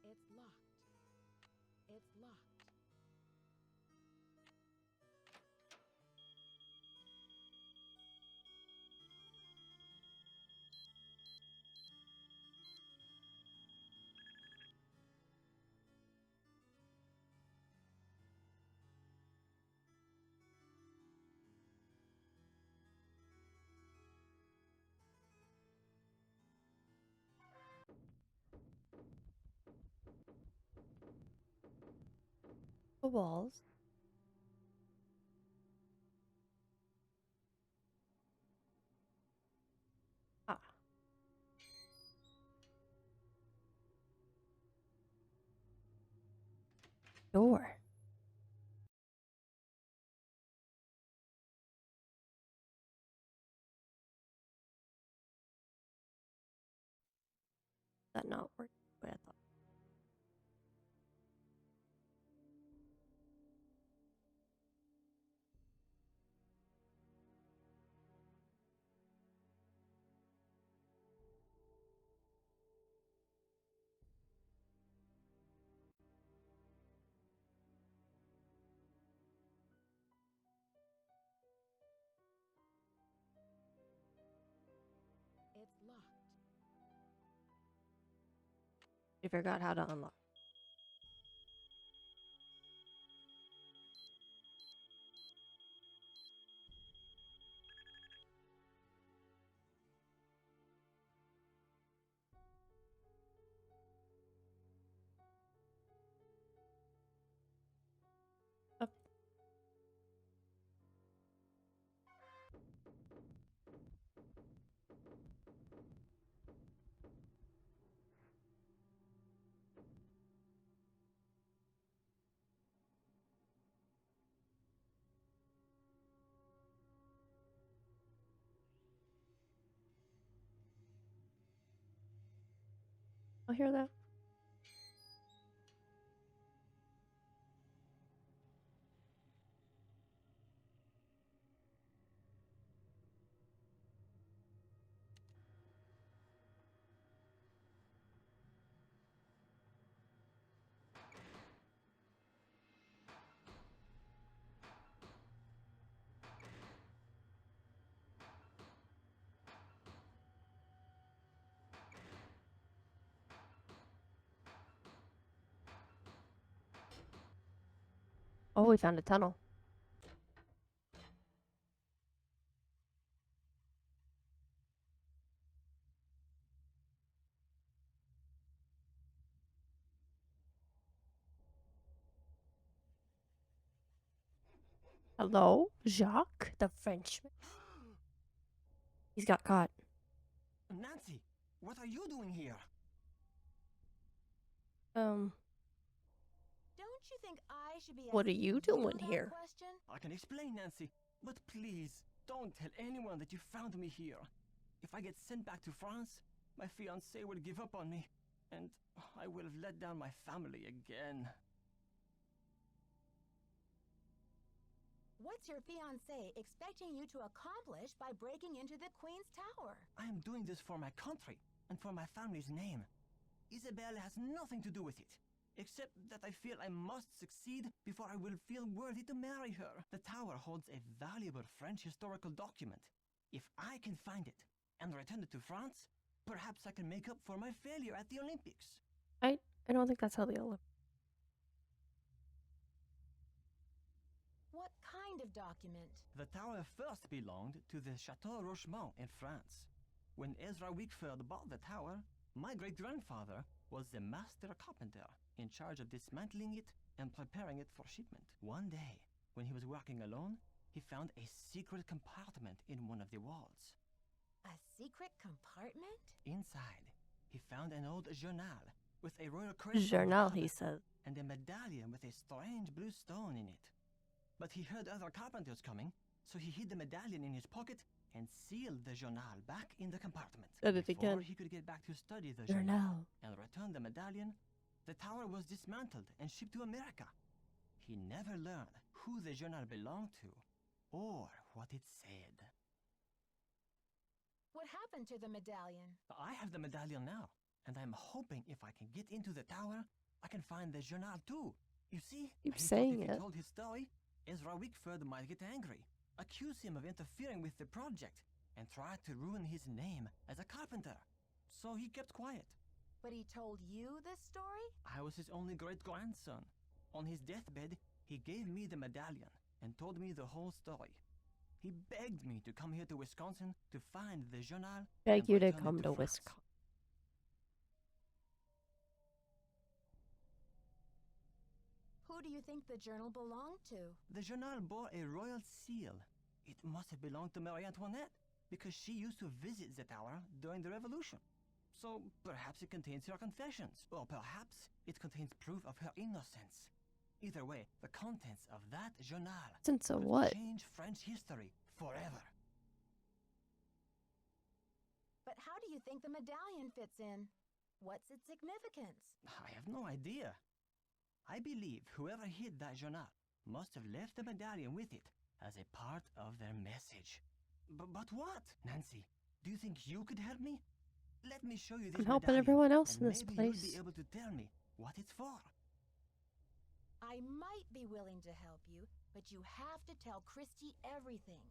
It's locked. It's locked. The walls. Ah. Door. That not work the way I thought. It's locked. I forgot how to unlock. Up. I'll hear that. Oh, we found a tunnel. Hello, Jacques, the Frenchman. He's got caught. Nancy, what are you doing here? Don't you think I should be What are asking you doing that here? question? I can explain, Nancy, but please, don't tell anyone that you found me here. If I get sent back to France, my fiancé will give up on me, and I will have let down my family again. What's your fiancé expecting you to accomplish by breaking into the Queen's Tower? I am doing this for my country and for my family's name. Isabelle has nothing to do with it, except that I feel I must succeed before I will feel worthy to marry her. The tower holds a valuable French historical document. If I can find it and return it to France, perhaps I can make up for my failure at the Olympics. I don't think that's how the Olympics. kind of document? The tower first belonged to the Chateau Rochemont in France. When Ezra Wickford bought the tower, my great-grandfather was the master carpenter in charge of dismantling it and preparing it for shipment. One day, when he was working alone, he found a secret compartment in one of the walls. A secret compartment? Inside, he found an old journal with a royal crest on the Journal, cover he says. and a medallion with a strange blue stone in it. But he heard other carpenters coming, so he hid the medallion in his pocket and sealed the journal back in the compartment. Said it Before again. he could get back to study the Journal. journal and return the medallion, the tower was dismantled and shipped to America. He never learned who the journal belonged to or what it said. What happened to the medallion? I have the medallion now, and I'm hoping if I can get into the tower, I can find the journal too. You see, Keep he thought saying if it. he told his story, Ezra Wickford might get angry, accuse him of interfering with the project, and try to ruin his name as a carpenter. So he kept quiet. But he told you this story? I was his only great-grandson. On his deathbed, he gave me the medallion and told me the whole story. He begged me to come here to Wisconsin to find the journal. Beg and you to return it come to France. Wisconsin. Who do you think the journal belonged to? The journal bore a royal seal. It must have belonged to Marie Antoinette, because she used to visit the tower during the Revolution. So perhaps it contains her confessions, or perhaps it contains proof of her innocence. Either way, the contents of that journal Since of could what? change French history forever. But how do you think the medallion fits in? What's its significance? I have no idea. I believe whoever hid that journal must have left the medallion with it as a part of their message. But what? Nancy, do you think you could help me? Let me show you this I'm helping medallion, everyone else and in this maybe place. you'll be able to tell me what it's for. I might be willing to help you, but you have to tell Christy everything.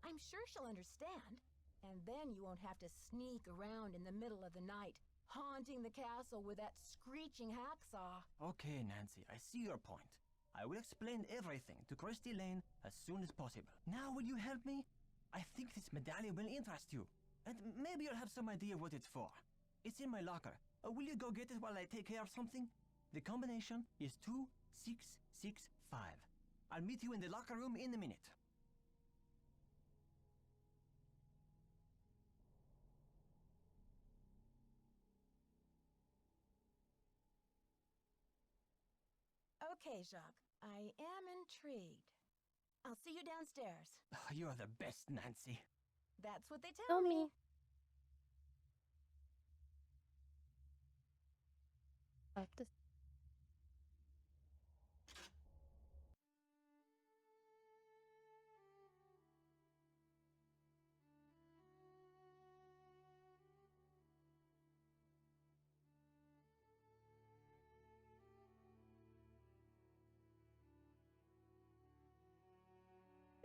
I'm sure she'll understand. And then you won't have to sneak around in the middle of the night, haunting the castle with that screeching hacksaw. Okay, Nancy, I see your point. I will explain everything to Christy Lane as soon as possible. Now will you help me? I think this medallion will interest you, and maybe you'll have some idea what it's for. It's in my locker. Will you go get it while I take care of something? The combination is 2665. I'll meet you in the locker room in a minute. Okay, Jacques, I am intrigued. I'll see you downstairs. You're the best, Nancy. That's what they tell Tell me. me. Up the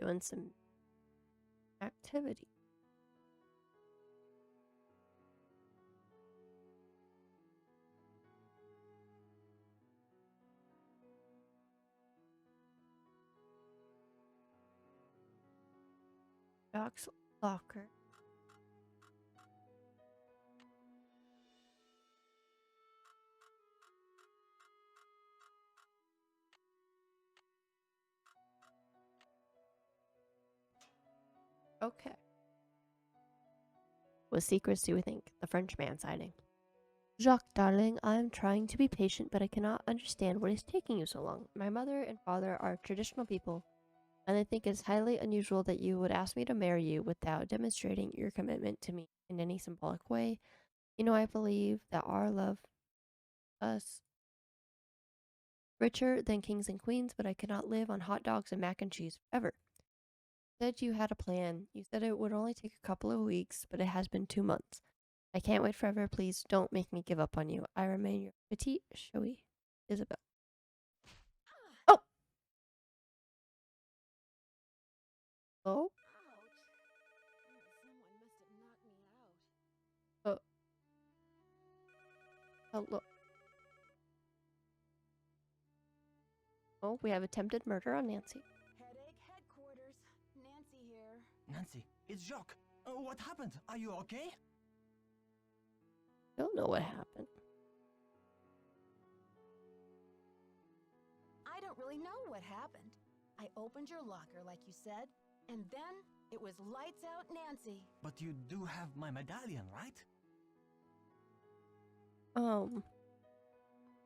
doing some activity. Doc's locker. Okay. What secrets do you think the Frenchman's hiding? Jacques, darling, I'm trying to be patient, but I cannot understand what is taking you so long. My mother and father are traditional people, and I think it's highly unusual that you would ask me to marry you without demonstrating your commitment to me in any symbolic way. You know, I believe that our love us richer than kings and queens, but I cannot live on hot dogs and mac and cheese forever. You said you had a plan. You said it would only take a couple of weeks, but it has been 2 months. I can't wait forever. Please don't make me give up on you. I remain your petite, showy Isabel. Oh! Oh? Ouch. Someone must have knocked me out. Hello. Oh, we have attempted murder on Nancy. Headache headquarters. Nancy, it's Jacques. What happened? Are you okay? Don't know what happened. I don't really know what happened. I opened your locker, like you said, and then it was lights out Nancy. But you do have my medallion, right?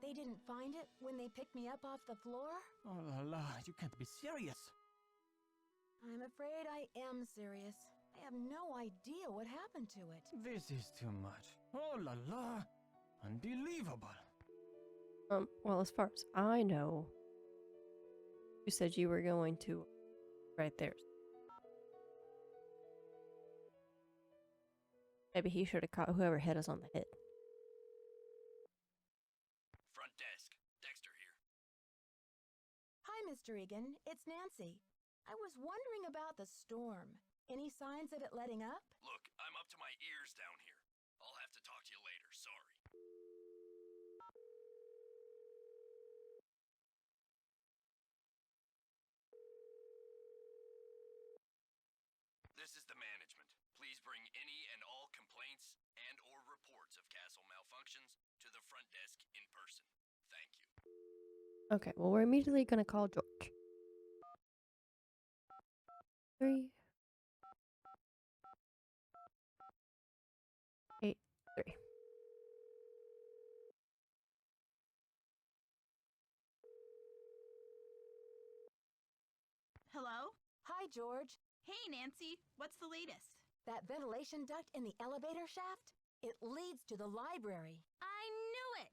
They didn't find it when they picked me up off the floor? Oh la la, you can't be serious. I'm afraid I am serious. I have no idea what happened to it. This is too much. Oh la la, unbelievable. Well, as far as I know, you said you were going to right there. Maybe he should have caught whoever hit us on the head. Front desk. Dexter here. Hi, Mr. Egan. It's Nancy. I was wondering about the storm. Any signs of it letting up? Look, I'm up to my ears down here. I'll have to talk to you later. Sorry. This is the management. Please bring any and all complaints and or reports of castle malfunctions to the front desk in person. Thank you. Okay, well, we're immediately gonna call George. 3, 8, 3. Hello? Hi, George. Hey, Nancy. What's the latest? That ventilation duct in the elevator shaft? It leads to the library. I knew it!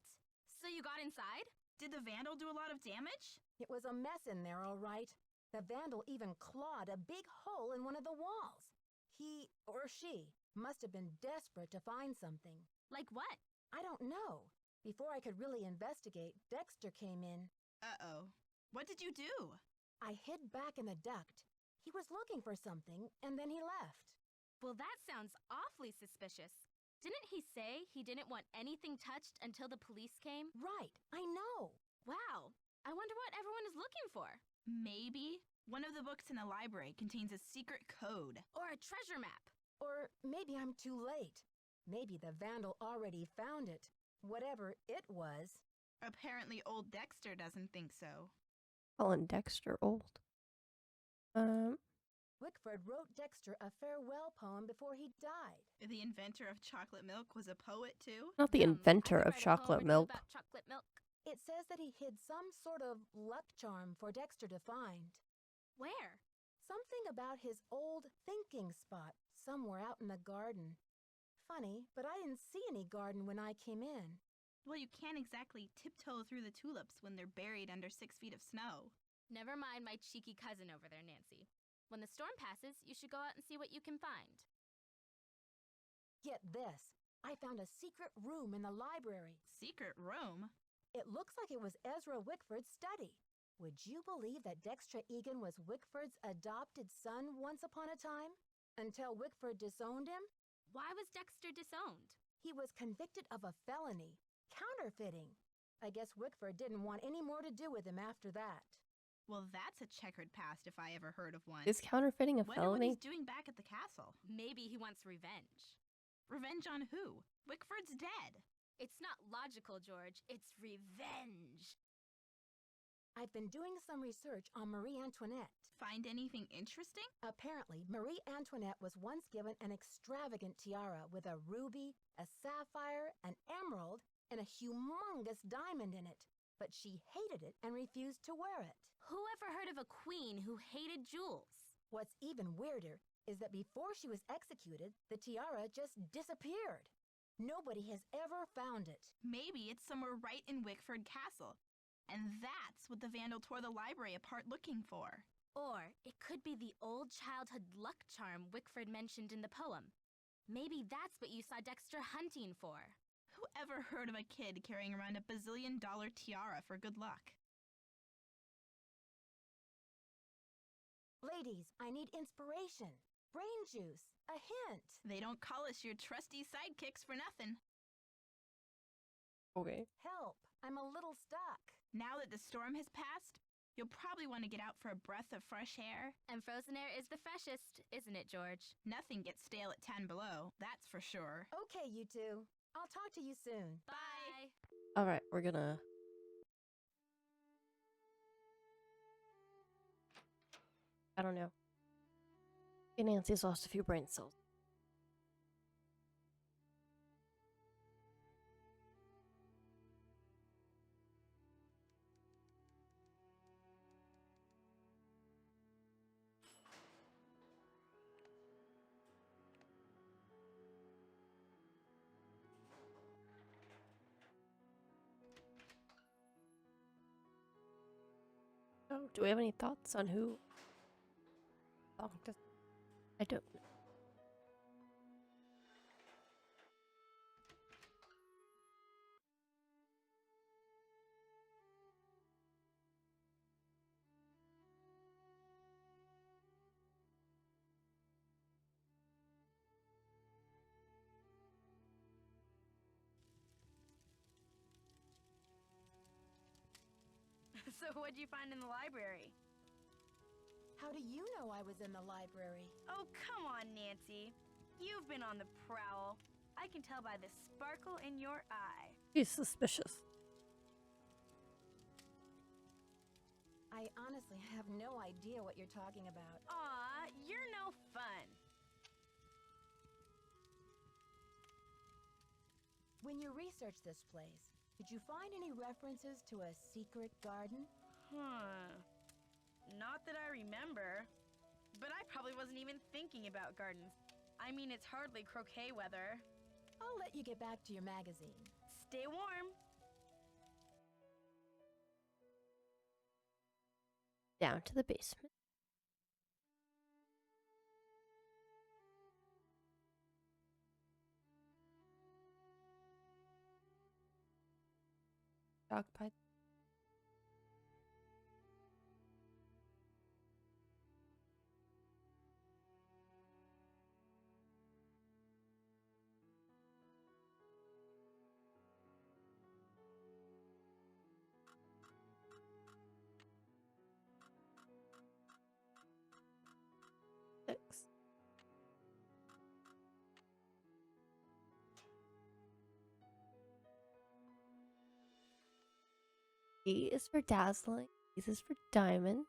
So you got inside? Did the vandal do a lot of damage? It was a mess in there, all right. The vandal even clawed a big hole in one of the walls. He or she must have been desperate to find something. Like what? I don't know. Before I could really investigate, Dexter came in. Uh-oh. What did you do? I hid back in the duct. He was looking for something, and then he left. Well, that sounds awfully suspicious. Didn't he say he didn't want anything touched until the police came? Right, I know. Wow. I wonder what everyone is looking for. Maybe one of the books in the library contains a secret code. Or a treasure map. Or maybe I'm too late. Maybe the vandal already found it. Whatever it was. Apparently old Dexter doesn't think so. Calling Dexter old. Wickford wrote Dexter a farewell poem before he died. The inventor of chocolate milk was a poet too? Not the I inventor could of write a poem or chocolate two milk. about chocolate milk. It says that he hid some sort of luck charm for Dexter to find. Where? Something about his old thinking spot somewhere out in the garden. Funny, but I didn't see any garden when I came in. Well, you can't exactly tiptoe through the tulips when they're buried under 6 feet of snow. Never mind my cheeky cousin over there, Nancy. When the storm passes, you should go out and see what you can find. Get this. I found a secret room in the library. Secret room? It looks like it was Ezra Wickford's study. Would you believe that Dexter Egan was Wickford's adopted son once upon a time? Until Wickford disowned him? Why was Dexter disowned? He was convicted of a felony, counterfeiting. I guess Wickford didn't want any more to do with him after that. Well, that's a checkered past if I ever heard of one. Is counterfeiting a Wonder what felony? he's doing back at the castle. Maybe he wants revenge. Revenge on who? Wickford's dead. It's not logical, George. It's revenge. I've been doing some research on Marie Antoinette. Find anything interesting? Apparently, Marie Antoinette was once given an extravagant tiara with a ruby, a sapphire, an emerald, and a humongous diamond in it. But she hated it and refused to wear it. Who ever heard of a queen who hated jewels? What's even weirder is that before she was executed, the tiara just disappeared. Nobody has ever found it. Maybe it's somewhere right in Wickford Castle. And that's what the vandal tore the library apart looking for. Or it could be the old childhood luck charm Wickford mentioned in the poem. Maybe that's what you saw Dexter hunting for. Who ever heard of a kid carrying around a bazillion-dollar tiara for good luck? Ladies, I need inspiration, brain juice, a hint. They don't call us your trusty sidekicks for nothing. Okay. Help, I'm a little stuck. Now that the storm has passed, You'll probably want to get out for a breath of fresh air. And frozen air is the freshest, isn't it, George? Nothing gets stale at 10 below, that's for sure. Okay, you two. I'll talk to you soon. Bye. Alright, we're gonna... I don't know. Nancy's lost a few brain cells. Oh, do we have any thoughts on who? I don't know. So what'd you find in the library? How do you know I was in the library? Oh, come on, Nancy. You've been on the prowl. I can tell by the sparkle in your eye. He's suspicious. I honestly have no idea what you're talking about. Aw, you're no fun. When you researched this place, did you find any references to a secret garden? Not that I remember. But I probably wasn't even thinking about gardens. I mean, it's hardly croquet weather. I'll let you get back to your magazine. Stay warm. Down to the basement. Dog pie. Six. D is for dazzling. D is for diamonds.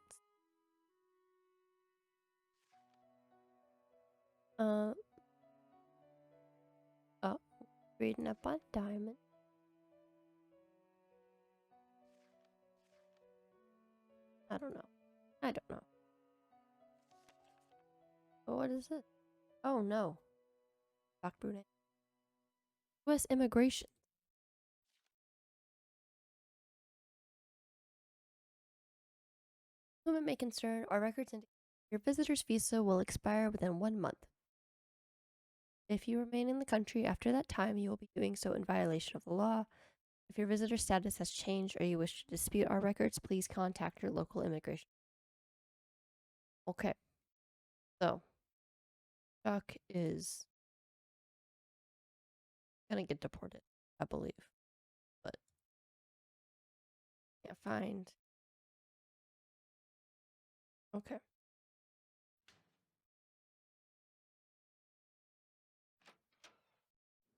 Oh, reading up on diamond. I don't know. I don't know. Oh, what is it? Oh no. Doc Brunei. U.S. immigration. Women may concern our records indicate your visitor's visa will expire within 1 month. If you remain in the country after that time, you will be doing so in violation of the law. If your visitor status has changed or you wish to dispute our records, please contact your local immigration. Okay. So, Chuck is gonna get deported, I believe. But can't find. Okay.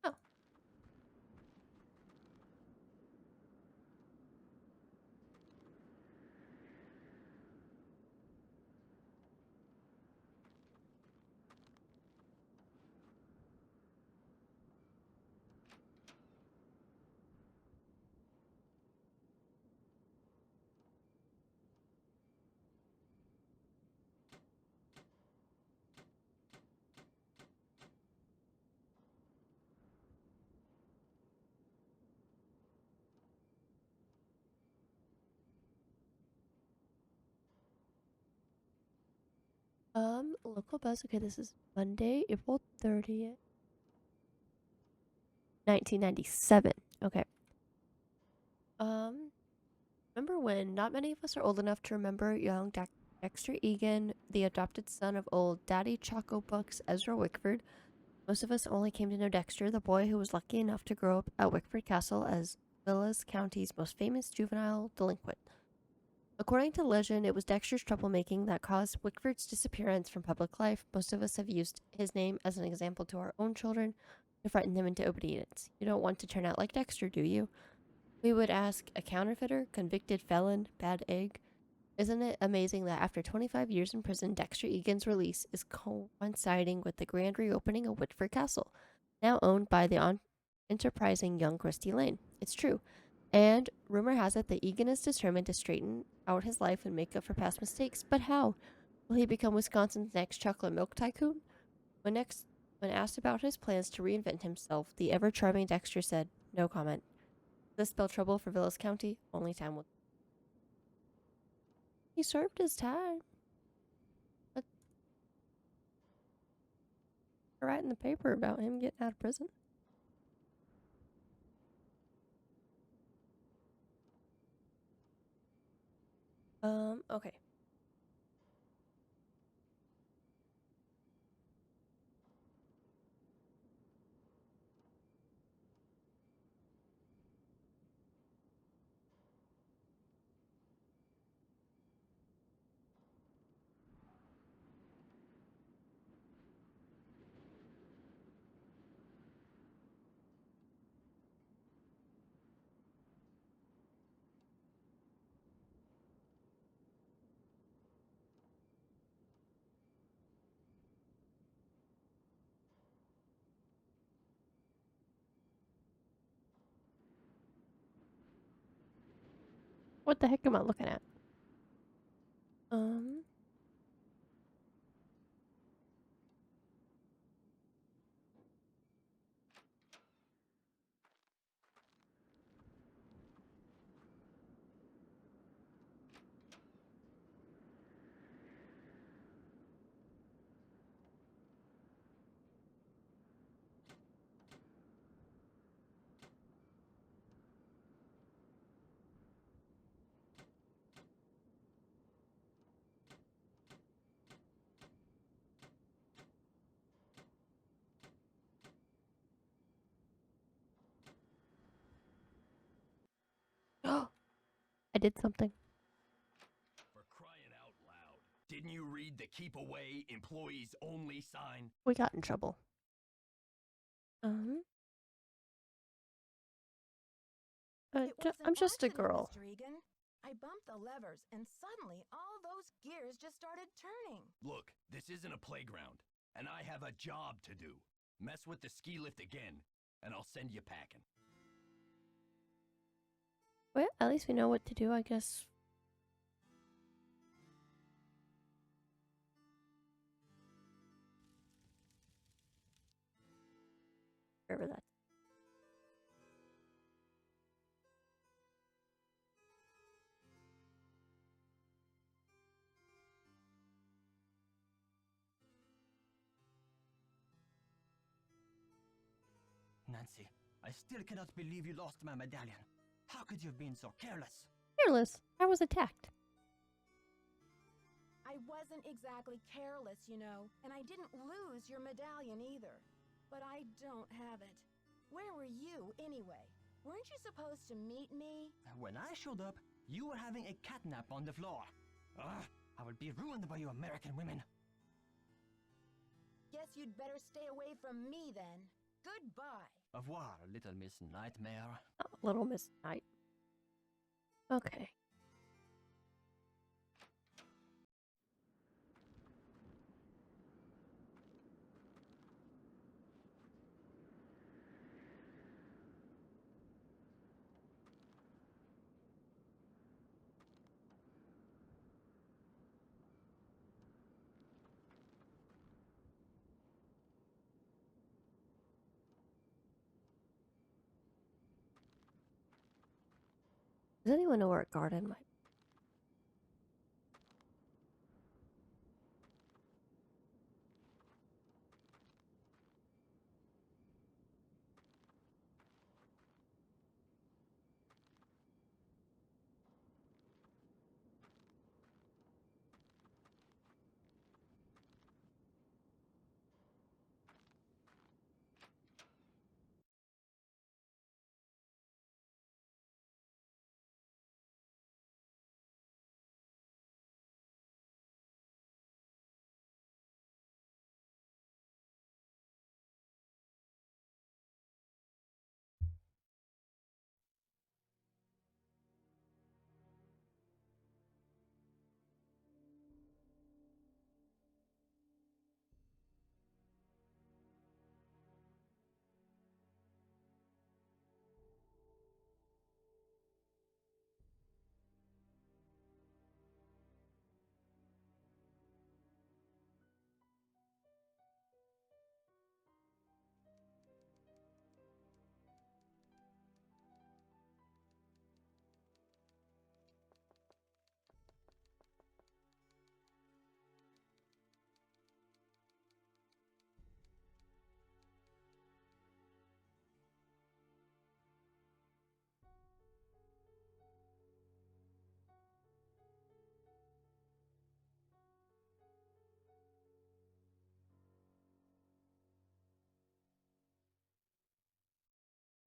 Oh. Local buzz. Okay, this is Monday, April 30th, 1997. Okay. Remember when not many of us are old enough to remember young Dexter Egan, the adopted son of old Daddy Choco Bucks Ezra Wickford? Most of us only came to know Dexter, the boy who was lucky enough to grow up at Wickford Castle as Vilas County's most famous juvenile delinquent. According to legend, it was Dexter's troublemaking that caused Wickford's disappearance from public life. Most of us have used his name as an example to our own children to frighten them into obedience. You don't want to turn out like Dexter, do you? We would ask a counterfeiter, convicted felon, bad egg. Isn't it amazing that after 25 years in prison, Dexter Egan's release is coinciding with the grand reopening of Whitford Castle, now owned by the enterprising young Christy Lane? It's true. And rumor has it that Egan is determined to straighten out his life and make up for past mistakes. But how? Will he become Wisconsin's next chocolate milk tycoon? When asked about his plans to reinvent himself, the ever-charming Dexter said, no comment. Does this spell trouble for Vilas County? Only time will. He served his time. But write in the paper about him getting out of prison. Okay. What the heck am I looking at? Oh, I did something. For crying out loud. Didn't you read the keep away, employees only sign? We got in trouble. I'm just a girl. Mr. Egan. I bumped the levers, and suddenly all those gears just started turning. Look, this isn't a playground, and I have a job to do. Mess with the ski lift again, and I'll send you packing. Well, at least we know what to do, I guess. Wherever that. Nancy, I still cannot believe you lost my medallion. How could you have been so careless? Careless. I was attacked. I wasn't exactly careless, you know, and I didn't lose your medallion either. But I don't have it. Where were you, anyway? Weren't you supposed to meet me? When I showed up, you were having a catnap on the floor. Ugh, I will be ruined by you American women. Guess you'd better stay away from me then. Goodbye. Au revoir, little Miss Nightmare. Oh, Little Miss Night. Okay. Does anyone know where a garden might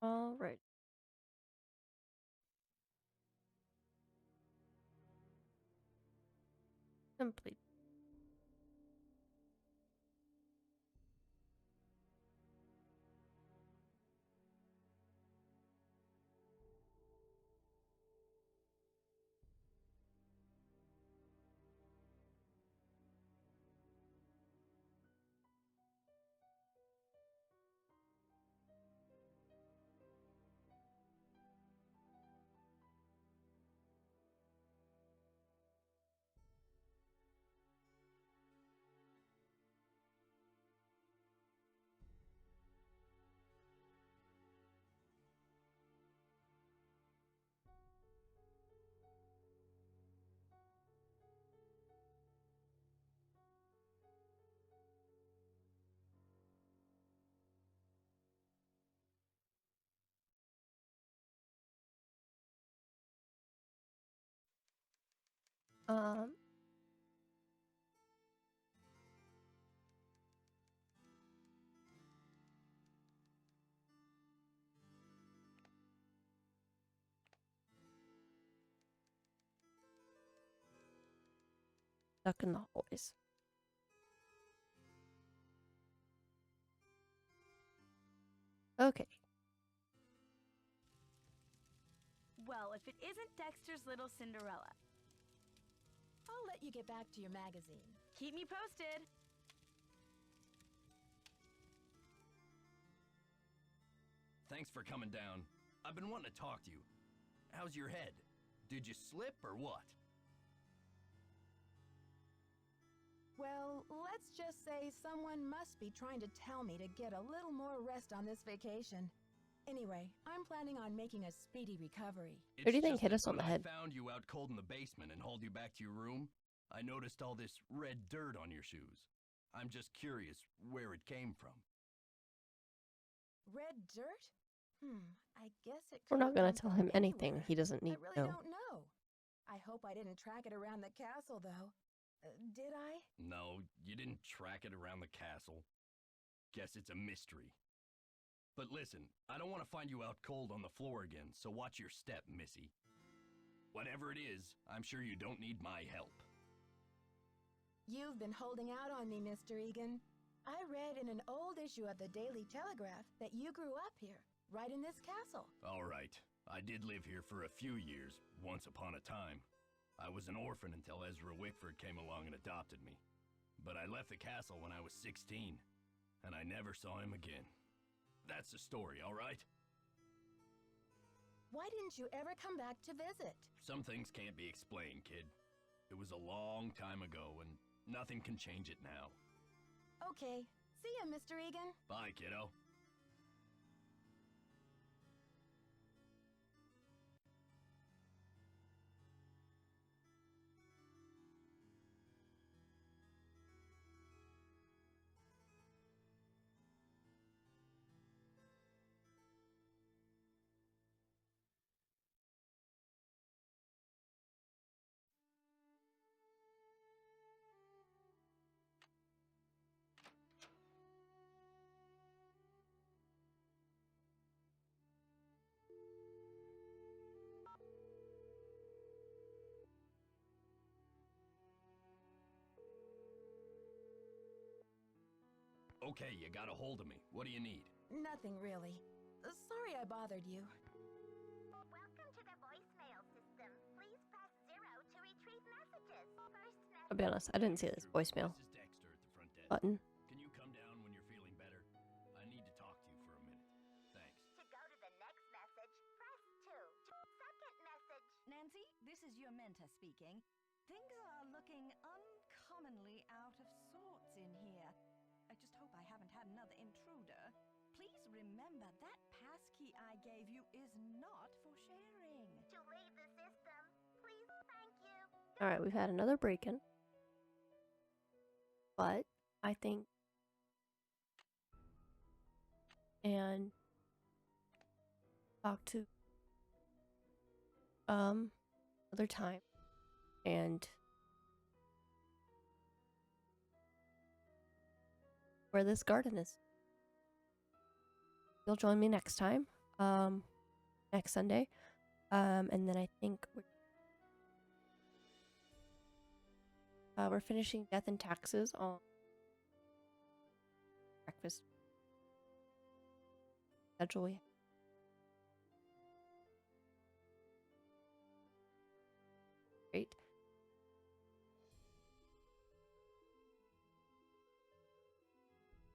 All right. Complete. Um, Stuck in the hallways. Okay. Well, if it isn't Dexter's little Cinderella. I'll let you get back to your magazine. Keep me posted. Thanks for coming down. I've been wanting to talk to you. How's your head? Did you slip or what? Well, let's just say someone must be trying to tell me to get a little more rest on this vacation. Anyway, I'm planning on making a speedy recovery. Who do you think It's hit just us on that the head? when I found you out cold in the basement and hauled you back to your room, I noticed all this red dirt on your shoes. I'm just curious where it came from. Red dirt? I guess it We're could not going come to tell from him anything anywhere. he doesn't need I really to know. don't know. I hope I didn't track it around the castle, though. Did I? No, you didn't track it around the castle. Guess it's a mystery. But listen, I don't want to find you out cold on the floor again, so watch your step, Missy. Whatever it is, I'm sure you don't need my help. You've been holding out on me, Mr. Egan. I read in an old issue of the Daily Telegraph that you grew up here, right in this castle. All right, I did live here for a few years, once upon a time. I was an orphan until Ezra Wickford came along and adopted me. But I left the castle when I was 16, and I never saw him again. That's the story, all right? Why didn't you ever come back to visit? Some things can't be explained, kid. It was a long time ago, and nothing can change it now. Okay. See ya, Mr. Egan. Bye, kiddo. Okay, you got a hold of me. What do you need? Nothing really. Sorry I bothered you. Welcome to the voicemail system. Please press 0 to retrieve messages. First I'll be honest, I didn't see this voicemail This is Dexter at the front desk. button. Can you come down when you're feeling better? I need to talk to you for a minute. Thanks. to go to the next message, press 2. Second message. Nancy, this is your mentor speaking. Things are looking uncommonly out of sorts in here. I just hope I haven't had another intruder. Please remember that passkey I gave you is not for sharing. To leave the system, please. Thank you. All right, we've had another break-in. But I think and talk to other time and where this garden is. You'll join me next time next Sunday. And then I think we're finishing Death and Taxes on breakfast schedule.